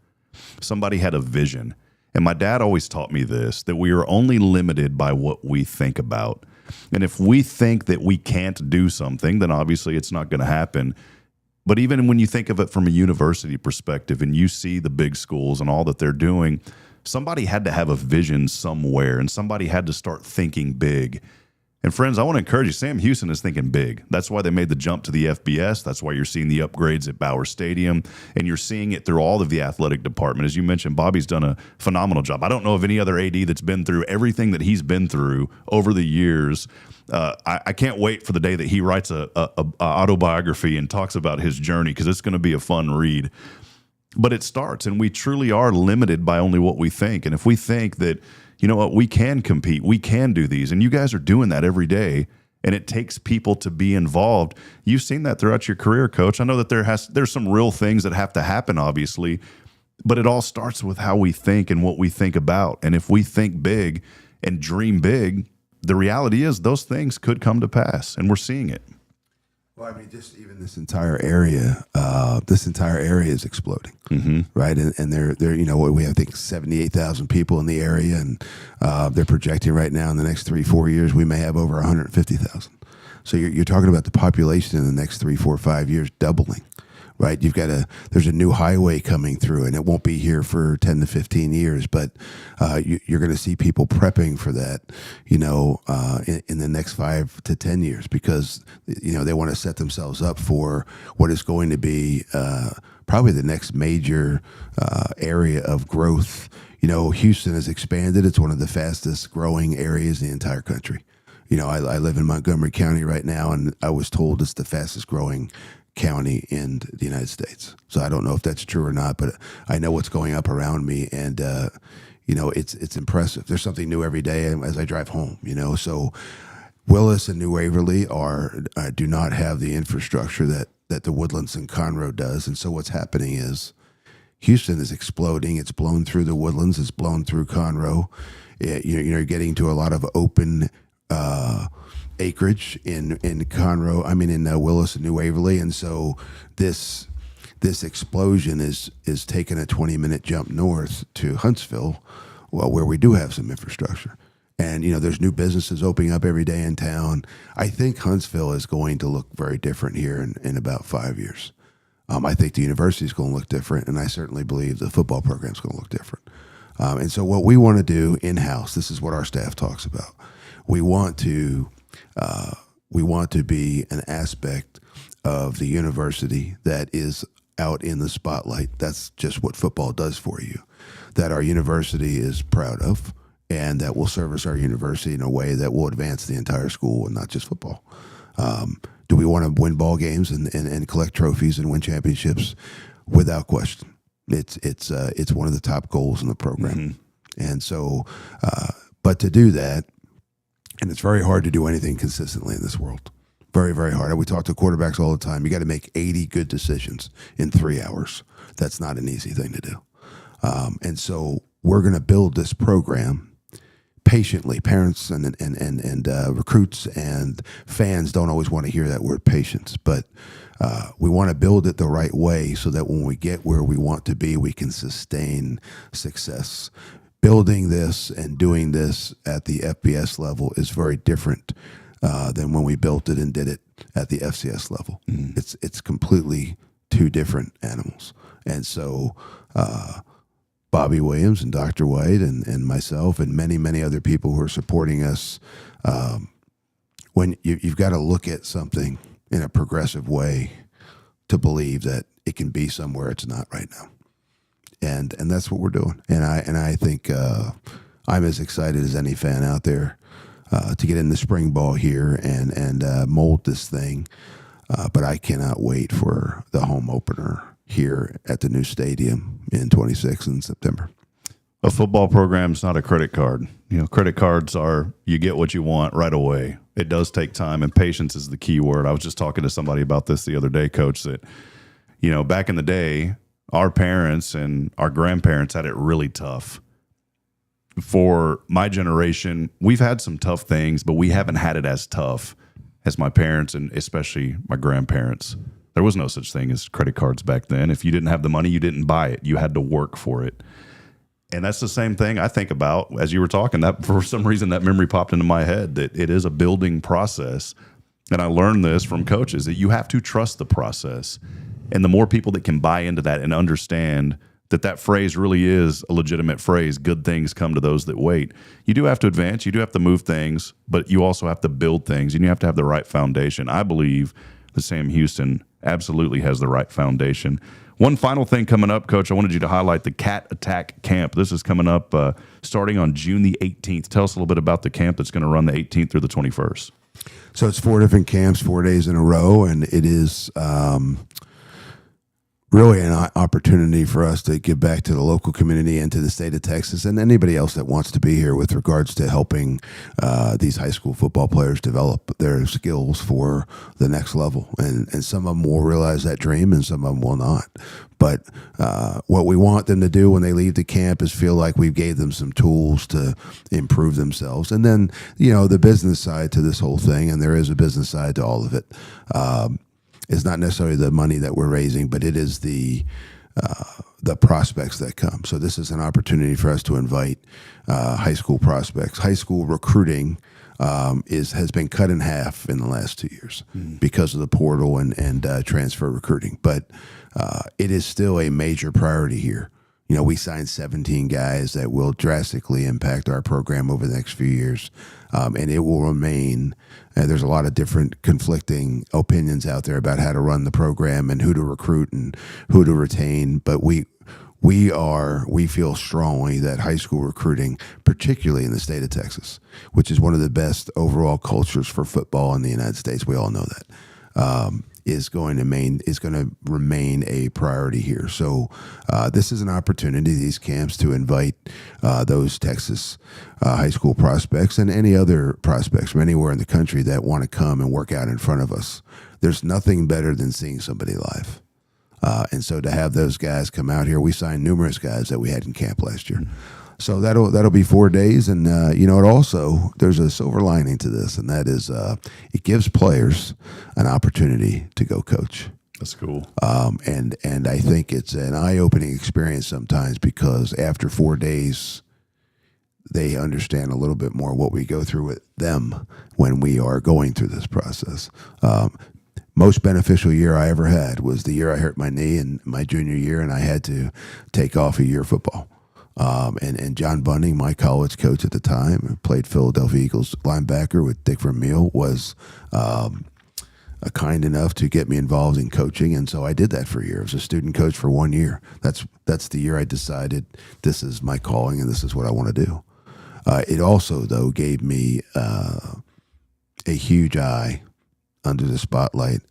Somebody had a vision. And my dad always taught me this, that we are only limited by what we think about. And if we think that we can't do something, then obviously it's not going to happen. But even when you think of it from a university perspective and you see the big schools and all that they're doing, somebody had to have a vision somewhere, and somebody had to start thinking big. And friends, I want to encourage you, Sam Houston is thinking big. That's why they made the jump to the FBS. That's why you're seeing the upgrades at Bauer Stadium, and you're seeing it through all of the athletic department. As you mentioned, Bobby's done a phenomenal job. I don't know of any other AD that's been through everything that he's been through over the years. I can't wait for the day that he writes a autobiography and talks about his journey, because it's going to be a fun read. But it starts, and we truly are limited by only what we think. And if we think that, you know what, we can compete, we can do these, and you guys are doing that every day, and it takes people to be involved. You've seen that throughout your career, Coach. I know that there's some real things that have to happen, obviously, but it all starts with how we think and what we think about. And if we think big and dream big, the reality is those things could come to pass, and we're seeing it. Well, I mean, just even this entire area is exploding, right? And they're we have, I think, 78,000 people in the area, and they're projecting right now in the next 3-4 years we may have over 150,000. So you're talking about the population in the next 3, 4, 5 years doubling, right? There's a new highway coming through, and it won't be here for 10 to 15 years, but you're going to see people prepping for that, in the next 5 to 10 years, because, they want to set themselves up for what is going to be probably the next major area of growth. Houston has expanded. It's one of the fastest growing areas in the entire country. I live in Montgomery County right now, and I was told it's the fastest growing county in the United States. So I don't know if that's true or not, but I know what's going up around me, and it's impressive. There's something new every day as I drive home. So Willis and New Waverly do not have the infrastructure that the Woodlands and Conroe does, and so what's happening is Houston is exploding. It's blown through the Woodlands. It's blown through Conroe. You're getting to a lot of open acreage in Conroe. In Willis and New Waverly, and so this explosion is taking a 20-minute jump north to Huntsville, where we do have some infrastructure, and there's new businesses opening up every day in town. I think Huntsville is going to look very different here in about 5 years. I think the university is going to look different, and I certainly believe the football program is going to look different. And so what we want to do in-house, this is what our staff talks about. We want to be an aspect of the university that is out in the spotlight. That's just what football does for you, that our university is proud of, and that will service our university in a way that will advance the entire school and not just football. Do we want to win ball games and collect trophies and win championships? Without question. It's one of the top goals in the program. And so, but to do that, and it's very hard to do anything consistently in this world. Very, very hard. We talk to quarterbacks all the time. You got to make 80 good decisions in 3 hours. That's not an easy thing to do. And so we're going to build this program patiently. Parents and recruits and fans don't always want to hear that word patience, but we want to build it the right way so that when we get where we want to be, we can sustain success. Building this and doing this at the FBS level is very different than when we built it and did it at the FCS level. It's completely two different animals. And so Bobby Williams and Dr. White and myself and many, many other people who are supporting us, when you've got to look at something in a progressive way to believe that it can be somewhere it's not right now. And that's what we're doing. And I think I'm as excited as any fan out there to get in the spring ball here and mold this thing. But I cannot wait for the home opener here at the new stadium in 26 in September. A football program is not a credit card. Credit cards are, you get what you want right away. It does take time, and patience is the key word. I was just talking to somebody about this the other day, Coach, that, back in the day, our parents and our grandparents had it really tough. For my generation, we've had some tough things, but we haven't had it as tough as my parents and especially my grandparents. There was no such thing as credit cards back then. If you didn't have the money, you didn't buy it. You had to work for it. And that's the same thing I think about as you were talking. That for some reason that memory popped into my head, that it is a building process. And I learned this from coaches, that you have to trust the process. And the more people that can buy into that and understand that phrase really is a legitimate phrase, good things come to those that wait. You do have to advance, you do have to move things, but you also have to build things, and you have to have the right foundation. I believe that Sam Houston absolutely has the right foundation. One final thing coming up, Coach, I wanted you to highlight the Cat Attack Camp. This is coming up starting on June the 18th. Tell us a little bit about the camp that's going to run the 18th through the 21st. So it's 4 different camps, 4 days in a row, and it is really an opportunity for us to give back to the local community and to the state of Texas and anybody else that wants to be here with regards to helping these high school football players develop their skills for the next level. And some of them will realize that dream and some of them will not. But what we want them to do when they leave the camp is feel like we gave them some tools to improve themselves. And then, the business side to this whole thing, and there is a business side to all of it. is not necessarily the money that we're raising, but it is the prospects that come. So this is an opportunity for us to invite high school prospects. High school recruiting has been cut in half in the last 2 years because of the portal and transfer recruiting. But it is still a major priority here. You know, we signed 17 guys that will drastically impact our program over the next few years, and it will remain. There's a lot of different conflicting opinions out there about how to run the program and who to recruit and who to retain. But we feel strongly that high school recruiting, particularly in the state of Texas, which is one of the best overall cultures for football in the United States, we all know that, is going to remain a priority here. So this is an opportunity, these camps, to invite those Texas high school prospects and any other prospects from anywhere in the country that want to come and work out in front of us. There's nothing better than seeing somebody live. And so to have those guys come out here, we signed numerous guys that we had in camp last year. So that'll be 4 days, and it also, there's a silver lining to this, and that is it gives players an opportunity to go coach. That's cool. And I think it's an eye-opening experience sometimes, because after 4 days, they understand a little bit more what we go through with them when we are going through this process. Most beneficial year I ever had was the year I hurt my knee in my junior year, and I had to take off a year of football. And John Bunning, my college coach at the time, played Philadelphia Eagles linebacker with Dick Vermeil, was kind enough to get me involved in coaching, and so I did that for a year. I was a student coach for 1 year. That's the year I decided this is my calling and this is what I want to do. It also, though, gave me a huge eye under the spotlight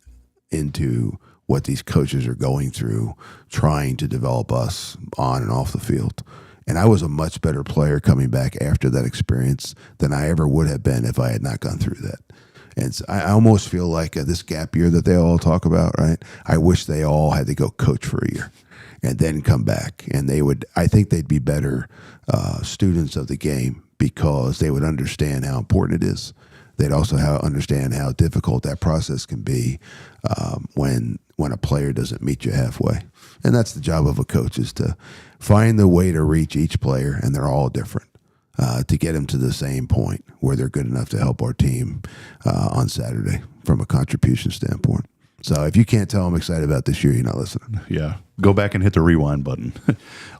into what these coaches are going through, trying to develop us on and off the field. And I was a much better player coming back after that experience than I ever would have been if I had not gone through that. And so I almost feel like this gap year that they all talk about, right? I wish they all had to go coach for a year and then come back. And I think they'd be better students of the game, because they would understand how important it is. They'd also understand how difficult that process can be when a player doesn't meet you halfway. And that's the job of a coach, is to find the way to reach each player, and they're all different, to get them to the same point where they're good enough to help our team on Saturday from a contribution standpoint. So if you can't tell I'm excited about this year, you're not listening. Yeah. Go back and hit the rewind button.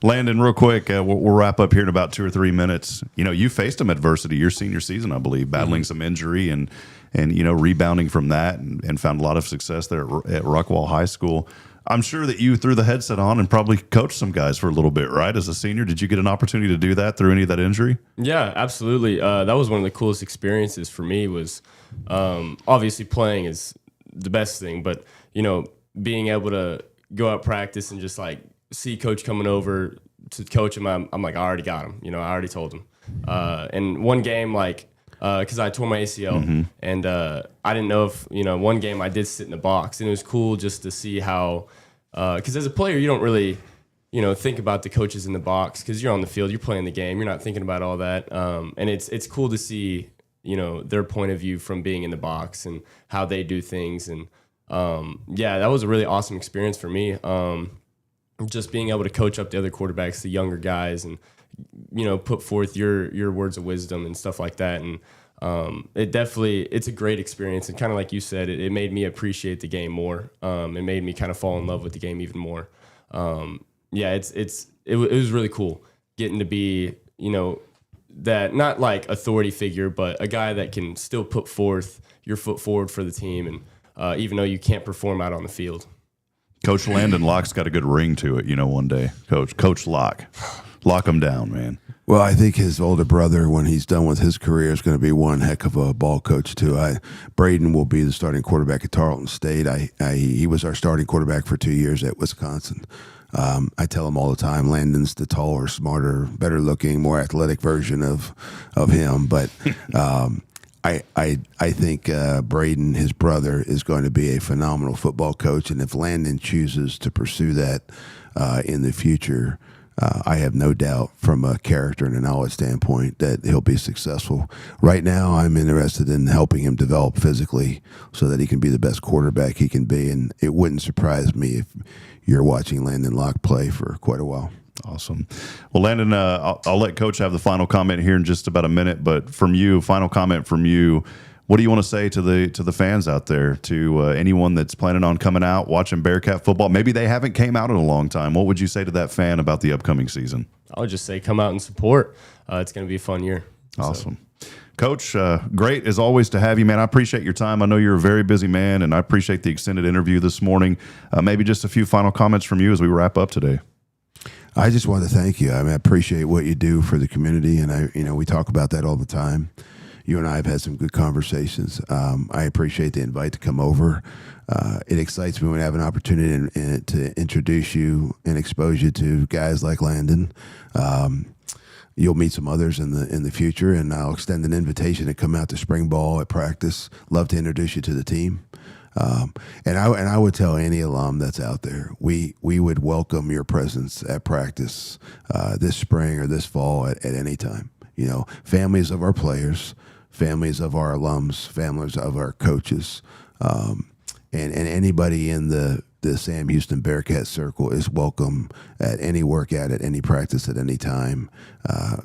Landon, real quick, we'll wrap up here in about 2 or 3 minutes. You faced some adversity your senior season, I believe, battling some injury and rebounding from that, and found a lot of success there at Rockwall High School. I'm sure that you threw the headset on and probably coached some guys for a little bit, right? As a senior, did you get an opportunity to do that through any of that injury? Yeah, absolutely. That was one of the coolest experiences for me. Was obviously playing is the best thing, but being able to go out practice and just like see coach coming over to coach him, I'm like, I already got him. I already told him. And one game, because I tore my ACL, and I didn't know if one game I did sit in the box, and it was cool just to see how, because as a player you don't really think about the coaches in the box, because you're on the field, you're playing the game, you're not thinking about all that, and it's cool to see their point of view from being in the box and how they do things. And that was a really awesome experience for me, just being able to coach up the other quarterbacks, the younger guys, and put forth your words of wisdom and stuff like that. And it's a great experience, and kind of like you said, it made me appreciate the game more. It made me kind of fall in love with the game even more. It was really cool getting to be that, not like authority figure, but a guy that can still put forth your foot forward for the team, and even though you can't perform out on the field. Coach Landyn Locke's got a good ring to it, one day. Coach Locke. Lock him down, man. Well, I think his older brother, when he's done with his career, is going to be one heck of a ball coach, too. Braden will be the starting quarterback at Tarleton State. He was our starting quarterback for 2 years at Wisconsin. I tell him all the time, Landon's the taller, smarter, better looking, more athletic version of him. But I think Braden, his brother, is going to be a phenomenal football coach. And if Landon chooses to pursue that in the future, I have no doubt from a character and a knowledge standpoint that he'll be successful. Right now, I'm interested in helping him develop physically so that he can be the best quarterback he can be. And it wouldn't surprise me if you're watching Landyn Locke play for quite a while. Awesome. Well, Landyn, I'll let Coach have the final comment here in just about a minute. But from you, final comment from you. What do you want to say to the fans out there, to anyone that's planning on coming out, watching Bearcat football? Maybe they haven't came out in a long time. What would you say to that fan about the upcoming season? I would just say come out and support. It's going to be a fun year. Awesome. So. Coach, great as always to have you, man. I appreciate your time. I know you're a very busy man, and I appreciate the extended interview this morning. Maybe just a few final comments from you as we wrap up today. I just want to thank you. I mean, I appreciate what you do for the community, and we talk about that all the time. You and I have had some good conversations. I appreciate the invite to come over. It excites me when I have an opportunity to introduce you and expose you to guys like Landyn. You'll meet some others in the future, and I'll extend an invitation to come out to spring ball at practice. Love to introduce you to the team. And I would tell any alum that's out there, we would welcome your presence at practice this spring or this fall at any time. Families of our players, families of our alums, families of our coaches, and anybody in the Sam Houston Bearcat circle is welcome at any workout, at any practice, at any time.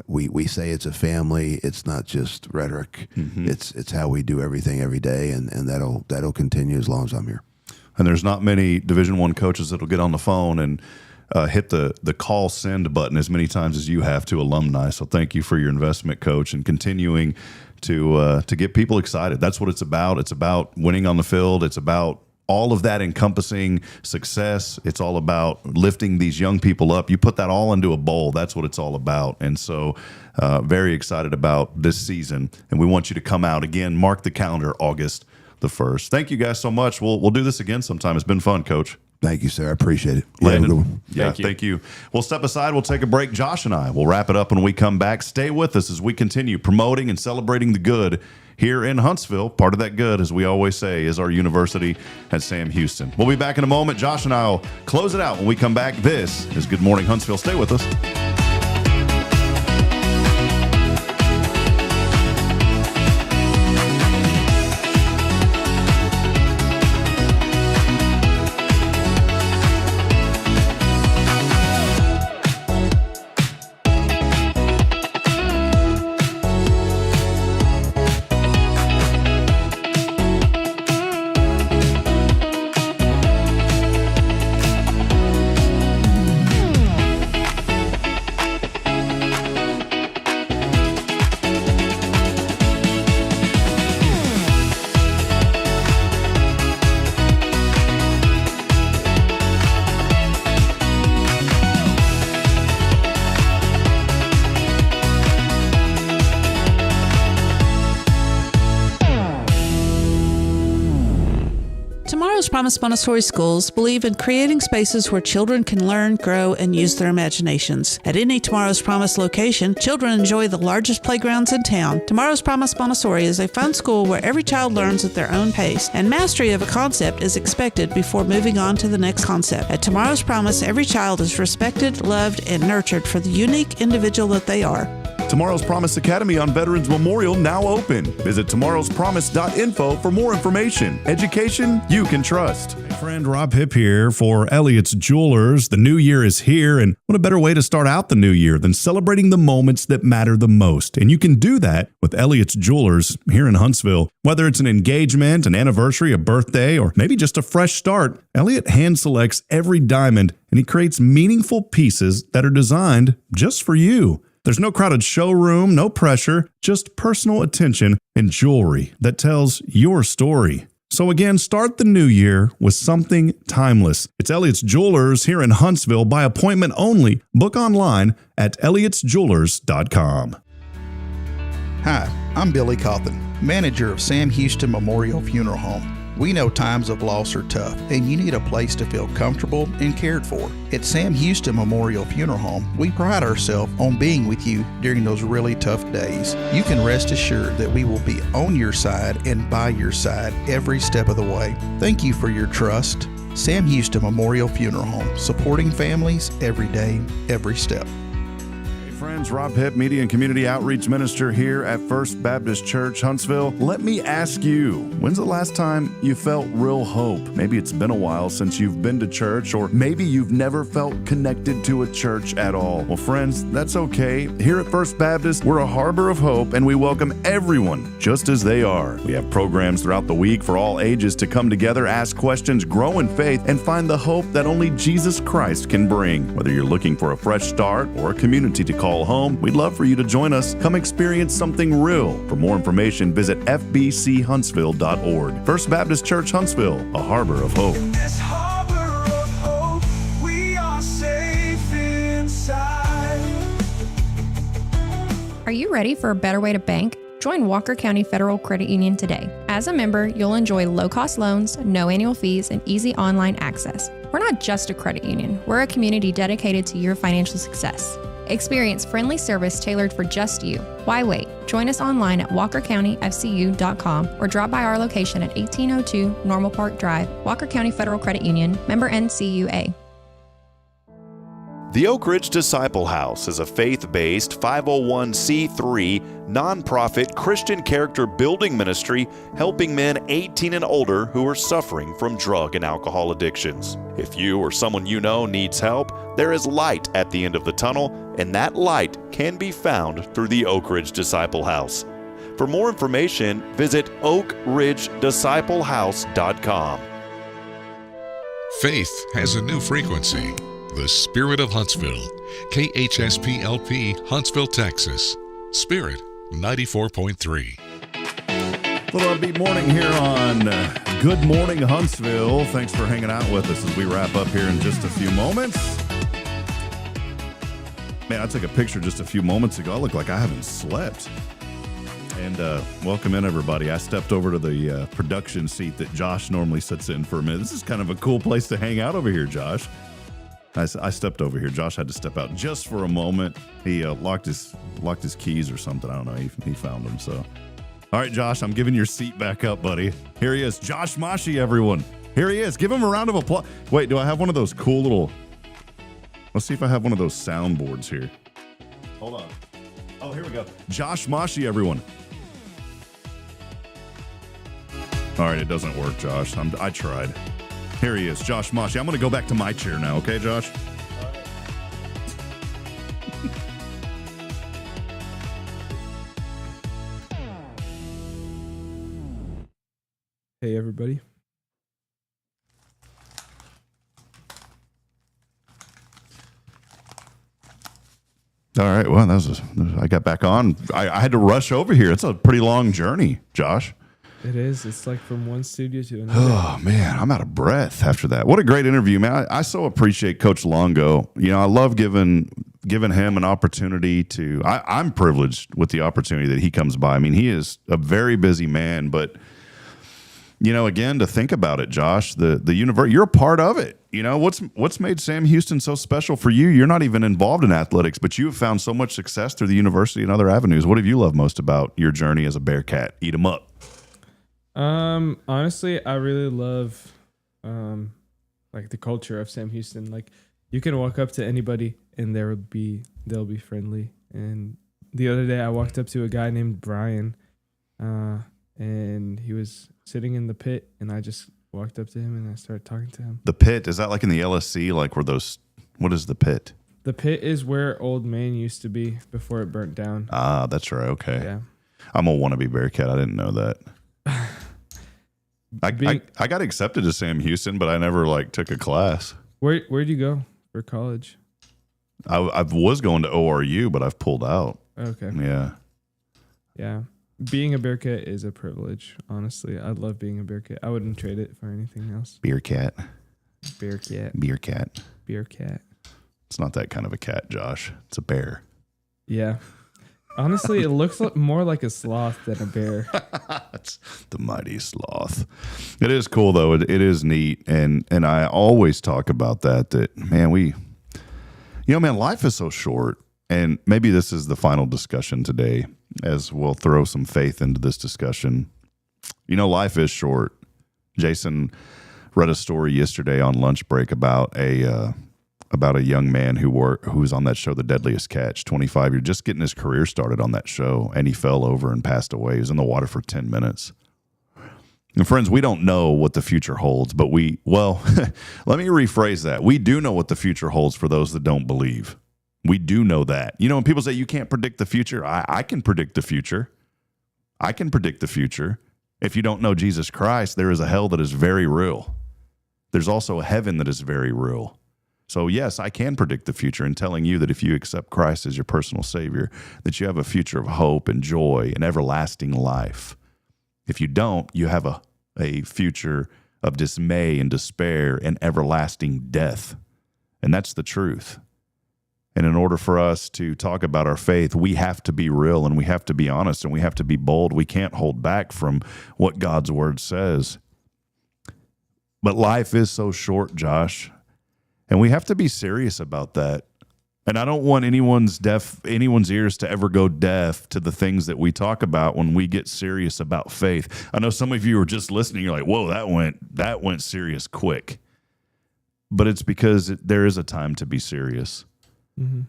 We say it's a family. It's not just rhetoric. Mm-hmm. It's how we do everything every day, and that'll continue as long as I'm here. And there's not many Division I coaches that'll get on the phone and hit the call send button as many times as you have to alumni. So thank you for your investment, Coach, and continuing to get people excited. That's what it's about. It's about winning on the field. It's about all of that encompassing success. It's all about lifting these young people up. You put that all into a bowl. That's what it's all about. And so very excited about this season. And we want you to come out again. Mark the calendar, August the 1st. Thank you guys so much. We'll do this again sometime. It's been fun, Coach. Thank you, sir. I appreciate it. Landyn, thank you. We'll step aside. We'll take a break. Josh and I will wrap it up when we come back. Stay with us as we continue promoting and celebrating the good here in Huntsville. Part of that good, as we always say, is our university at Sam Houston. We'll be back in a moment. Josh and I will close it out when we come back. This is Good Morning Huntsville. Stay with us. Promise Montessori schools believe in creating spaces where children can learn, grow, and use their imaginations. At any Tomorrow's Promise location, children enjoy the largest playgrounds in town. Tomorrow's Promise Montessori is a fun school where every child learns at their own pace, and mastery of a concept is expected before moving on to the next concept. At Tomorrow's Promise, every child is respected, loved, and nurtured for the unique individual that they are. Tomorrow's Promise Academy on Veterans Memorial now open. Visit tomorrowspromise.info for more information. Education you can trust. Hey friend, Rob Hipp here for Elliott's Jewelers. The new year is here, and what a better way to start out the new year than celebrating the moments that matter the most. And you can do that with Elliott's Jewelers here in Huntsville. Whether it's an engagement, an anniversary, a birthday, or maybe just a fresh start, Elliott hand selects every diamond, and he creates meaningful pieces that are designed just for you. There's no crowded showroom, no pressure, just personal attention and jewelry that tells your story. So again, start the new year with something timeless. It's Elliott's Jewelers here in Huntsville by appointment only. Book online at elliotsjewelers.com. Hi, I'm Billy Cawthon, manager of Sam Houston Memorial Funeral Home. We know times of loss are tough, and you need a place to feel comfortable and cared for. At Sam Houston Memorial Funeral Home, we pride ourselves on being with you during those really tough days. You can rest assured that we will be on your side and by your side every step of the way. Thank you for your trust, Sam Houston Memorial Funeral Home, supporting families every day, every step. Hey friends, Rob Hipp, Media and Community Outreach Minister here at First Baptist Church, Huntsville. Let me ask you, when's the last time you felt real hope? Maybe it's been a while since you've been to church, or maybe you've never felt connected to a church at all. Well, friends, that's okay. Here at First Baptist, we're a harbor of hope, and we welcome everyone just as they are. We have programs throughout the week for all ages to come together, ask questions, grow in faith, and find the hope that only Jesus Christ can bring. Whether you're looking for a fresh start or a community to call home, we'd love for you to join us. Come experience something real. For more information, visit fbchuntsville.org. First Baptist Church, Huntsville, a harbor of hope. In this harbor of hope, we are safe inside. Are you ready for a better way to bank? Join Walker County Federal Credit Union today. As a member, you'll enjoy low-cost loans, no annual fees, and easy online access. We're not just a credit union. We're a community dedicated to your financial success. Experience friendly service tailored for just you. Why wait? Join us online at walkercountyfcu.com or drop by our location at 1802 Normal Park Drive, Walker County Federal Credit Union, member NCUA. The Oak Ridge Disciple House is a faith-based 501c3 nonprofit Christian character building ministry helping men 18 and older who are suffering from drug and alcohol addictions. If you or someone you know needs help, there is light at the end of the tunnel, and that light can be found through the Oak Ridge Disciple House. For more information, visit oakridgedisciplehouse.com. Faith has a new frequency. The Spirit of Huntsville. KHSPLP, Huntsville, Texas. Spirit 94.3. Little upbeat morning here on Good Morning Huntsville. Thanks for hanging out with us as we wrap up here in just a few moments. Man, I took a picture just a few moments ago. I look like I haven't slept. And welcome in, everybody. I stepped over to the production seat that Josh normally sits in for a minute. This is kind of a cool place to hang out over here, Josh. I stepped over here. Josh had to step out just for a moment. He locked his keys or something. I don't know. He found them. So, all right, Josh, I'm giving your seat back up, buddy. Here he is, Josh Mashi, everyone. Here he is. Give him a round of applause. Wait, do I have one of those cool little? Let's see if I have one of those soundboards here. Hold on. Oh, here we go. Josh Mashi, everyone. All right, it doesn't work, Josh. I tried. Here he is, Josh Mashi. I'm going to go back to my chair now, okay, Josh? Hey, everybody. All right, well, I got back on. I had to rush over here. It's a pretty long journey, Josh. It is. It's like from one studio to another. Oh, man, I'm out of breath after that. What a great interview, man. I so appreciate Coach Longo. You know, I love giving him an opportunity to – I'm privileged with the opportunity that he comes by. I mean, he is a very busy man, but, you know, again, to think about it, Josh, the universe, you're a part of it. You know, what's made Sam Houston so special for you? You're not even involved in athletics, but you have found so much success through the university and other avenues. What have you loved most about your journey as a Bearcat? Eat 'em up. Honestly, I really love, like the culture of Sam Houston. Like, you can walk up to anybody and they'll be friendly. And the other day I walked up to a guy named Brian, and he was sitting in the pit, and I just walked up to him and I started talking to him. The pit, is that like in the LSC? Like where those, what is the pit? The pit is where Old Main used to be before it burnt down. Ah, that's right. Okay. Yeah. I'm a wannabe Bearcat. I didn't know that. I got accepted to Sam Houston, but I never took a class. Where'd you go for college? I was going to ORU, but I've pulled out. Okay. Yeah. Yeah. Being a Bearcat is a privilege, honestly. I love being a Bearcat. I wouldn't trade it for anything else. Bearcat. Bearcat. Bearcat. Bearcat. It's not that kind of a cat, Josh. It's a bear. Yeah. Honestly, it looks more like a sloth than a bear. It's the mighty sloth. It is cool, though. It is neat. And I always talk about that, man, life is so short. And maybe this is the final discussion today, as we'll throw some faith into this discussion. You know, life is short. Jason read a story yesterday on lunch break about a young man who was on that show, The Deadliest Catch, 25 years, just getting his career started on that show, and he fell over and passed away. He was in the water for 10 minutes. And friends, we don't know what the future holds, but let me rephrase that. We do know what the future holds for those that don't believe. We do know that. You know, when people say you can't predict the future, I can predict the future. I can predict the future. If you don't know Jesus Christ, there is a hell that is very real. There's also a heaven that is very real. So yes, I can predict the future in telling you that if you accept Christ as your personal Savior, that you have a future of hope and joy and everlasting life. If you don't, you have a future of dismay and despair and everlasting death. And that's the truth. And in order for us to talk about our faith, we have to be real and we have to be honest and we have to be bold. We can't hold back from what God's word says. But life is so short, Josh, and we have to be serious about that. And I don't want anyone's ears to ever go deaf to the things that we talk about when we get serious about faith. I know some of you are just listening. You're like, whoa, that went serious quick. But it's because there is a time to be serious. Mm-hmm.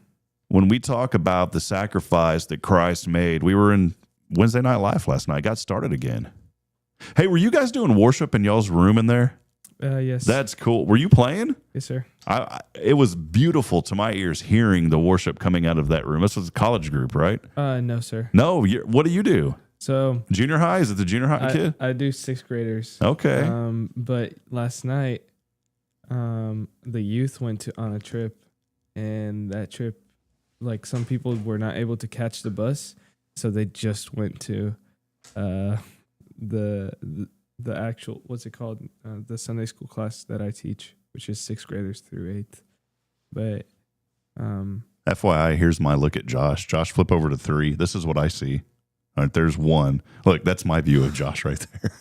When we talk about the sacrifice that Christ made, we were in Wednesday Night Live last night. Got started again. Hey, were you guys doing worship in y'all's room in there? Yes. That's cool. Were you playing? Yes, sir. It was beautiful to my ears hearing the worship coming out of that room. This was a college group, right? No, sir. No. What do you do? So junior high? Is it the junior high kid? I do sixth graders. Okay. But last night, the youth went on a trip, and that trip, like some people were not able to catch the bus, so they just went to the actual, what's it called? The Sunday school class that I teach, which is sixth graders through 8th. But FYI, here's my look at Josh. Josh, flip over to 3. This is what I see. All right, there's 1. Look, that's my view of Josh right there.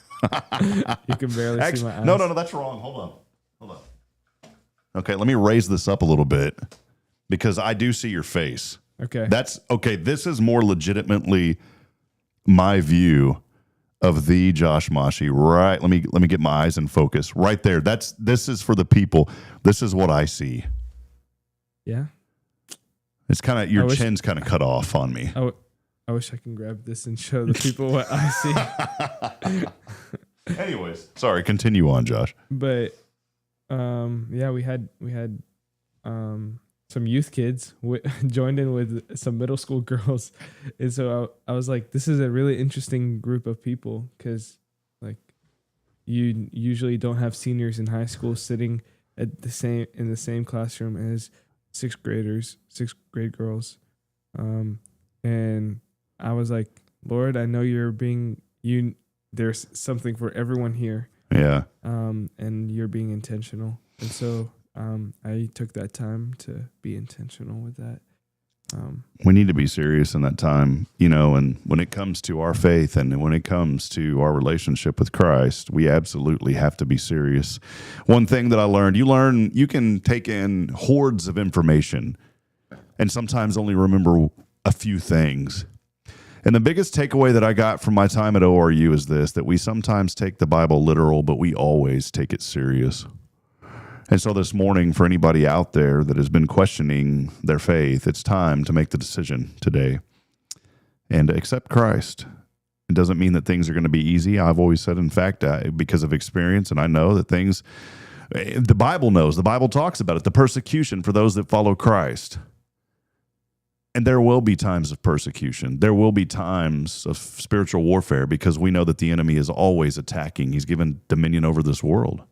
You can barely see my eyes. No, that's wrong. Hold on. Okay, let me raise this up a little bit because I do see your face. Okay. This is more legitimately my view of the Josh Mashi. Right. Let me get my eyes in focus. Right there. This is for the people. This is what I see. Yeah. It's kind of, your chin's kind of cut off on me. I wish I can grab this and show the people what I see. Anyways, sorry, continue on, Josh. But yeah, we had some youth kids joined in with some middle school girls, and so I was like, this is a really interesting group of people because like you usually don't have seniors in high school sitting in the same classroom as sixth grade girls, and I was like, Lord, I know there's something for everyone here. Yeah. And you're being intentional. And so I took that time to be intentional with that. We need to be serious in that time, and when it comes to our faith and when it comes to our relationship with Christ, we absolutely have to be serious. One thing that I learned, you can take in hordes of information and sometimes only remember a few things. And the biggest takeaway that I got from my time at ORU is this, that we sometimes take the Bible literal, but we always take it serious. And so this morning, for anybody out there that has been questioning their faith, it's time to make the decision today and accept Christ. It doesn't mean that things are going to be easy. I've always said, in fact, because of experience, and I know that the Bible knows, the Bible talks about it, the persecution for those that follow Christ. And there will be times of persecution. There will be times of spiritual warfare because we know that the enemy is always attacking. He's given dominion over this world.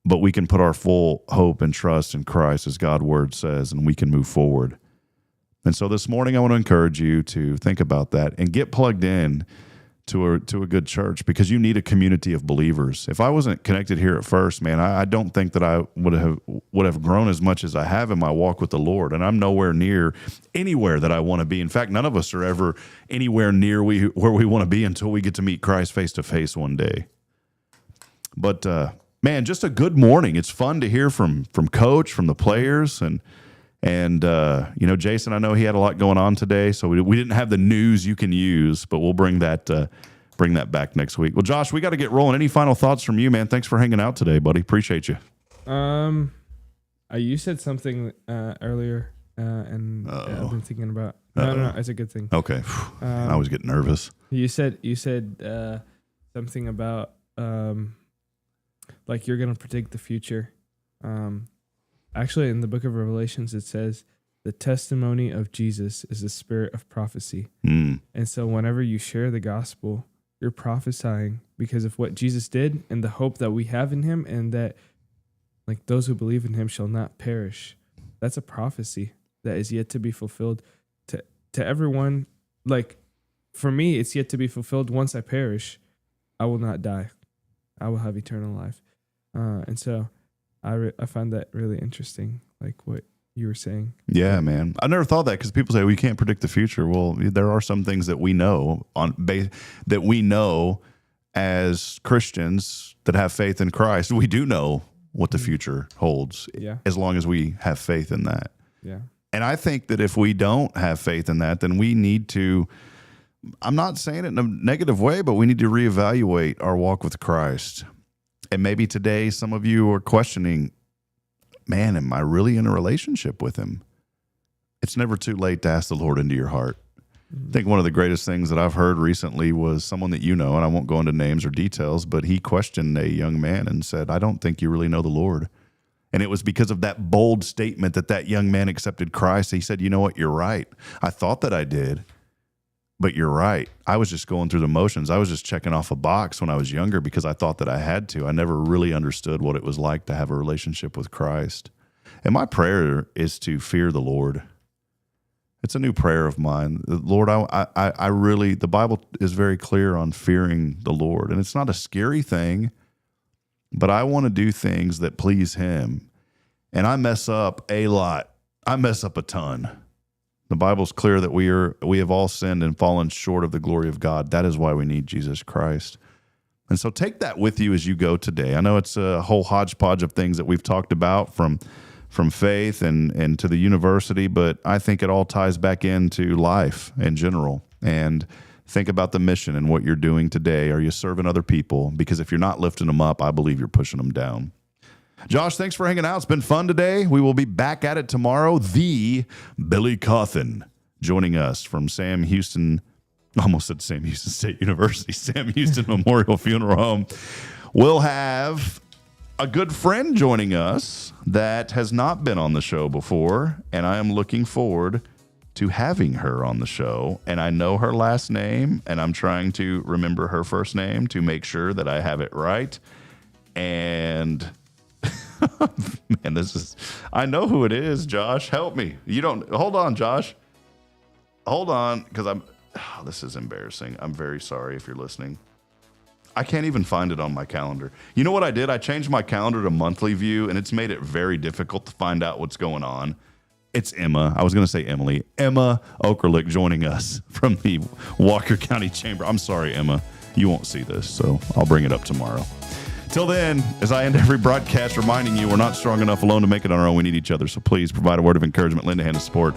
But we can put our full hope and trust in Christ, as God's word says, and we can move forward. And so this morning, I want to encourage you to think about that and get plugged in to a good church, because you need a community of believers. If I wasn't connected here at first, man, I don't think that I would have grown as much as I have in my walk with the Lord. And I'm nowhere near anywhere that I want to be. In fact, none of us are ever anywhere near where we want to be until we get to meet Christ face to face one day. But man, just a good morning. It's fun to hear from Coach, from the players, and Jason, I know he had a lot going on today, so we didn't have the news you can use, but we'll bring that bring that back next week. Well, Josh, we got to get rolling. Any final thoughts from you, man? Thanks for hanging out today, buddy. Appreciate you. You said something earlier, and I've been thinking about. No, it's a good thing. Okay, I always get nervous. You said something about like you're gonna predict the future. Actually, in the book of Revelations, it says the testimony of Jesus is the spirit of prophecy. And so whenever you share the gospel, you're prophesying because of what Jesus did and the hope that we have in him, and that like those who believe in him shall not perish. That's a prophecy that is yet to be fulfilled to everyone. Like for me, it's yet to be fulfilled. Once I perish, I will not die. I will have eternal life. And so I find that really interesting, like what you were saying. Yeah, man. I never thought that, because people say, well, you can't predict the future. Well, there are some things that we know that we know as Christians that have faith in Christ. We do know what the future holds, as long as we have faith in that. Yeah. And I think that if we don't have faith in that, then we need to, I'm not saying it in a negative way, but we need to reevaluate our walk with Christ. And maybe today some of you are questioning, man, am I really in a relationship with him? It's never too late to ask the Lord into your heart. I think one of the greatest things that I've heard recently was someone that you know, and I won't go into names or details, but he questioned a young man and said, I don't think you really know the Lord. And it was because of that bold statement that young man accepted Christ. He said, you know what, you're right. I thought that I did, but you're right. I was just going through the motions. I was just checking off a box when I was younger because I thought that I had to. I never really understood what it was like to have a relationship with Christ. And my prayer is to fear the Lord. It's a new prayer of mine. Lord, I really, the Bible is very clear on fearing the Lord. And it's not a scary thing, but I want to do things that please him. And I mess up a lot. I mess up a ton. The Bible's clear that we have all sinned and fallen short of the glory of God. That is why we need Jesus Christ. And so take that with you as you go today. I know it's a whole hodgepodge of things that we've talked about from faith and to the university, but I think it all ties back into life in general. And think about the mission and what you're doing today. Are you serving other people? Because if you're not lifting them up, I believe you're pushing them down. Josh, thanks for hanging out. It's been fun today. We will be back at it tomorrow. The Billy Cawthon joining us from Sam Houston, almost said Sam Houston State University, Sam Houston Memorial Funeral Home. We'll have a good friend joining us that has not been on the show before, and I am looking forward to having her on the show. And I know her last name, and I'm trying to remember her first name to make sure that I have it right. And man, I know who it is, Josh. Help me. Hold on, Josh. Hold on, because this is embarrassing. I'm very sorry if you're listening. I can't even find it on my calendar. You know what I did? I changed my calendar to monthly view, and it's made it very difficult to find out what's going on. It's Emma. I was going to say Emily. Emma Okerlich joining us from the Walker County Chamber. I'm sorry, Emma. You won't see this, so I'll bring it up tomorrow. Till then, as I end every broadcast reminding you, we're not strong enough alone to make it on our own. We need each other, so please provide a word of encouragement, lend a hand of support.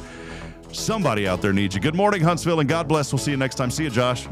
Somebody out there needs you. Good morning, Huntsville, and God bless. We'll see you next time. See you, Josh.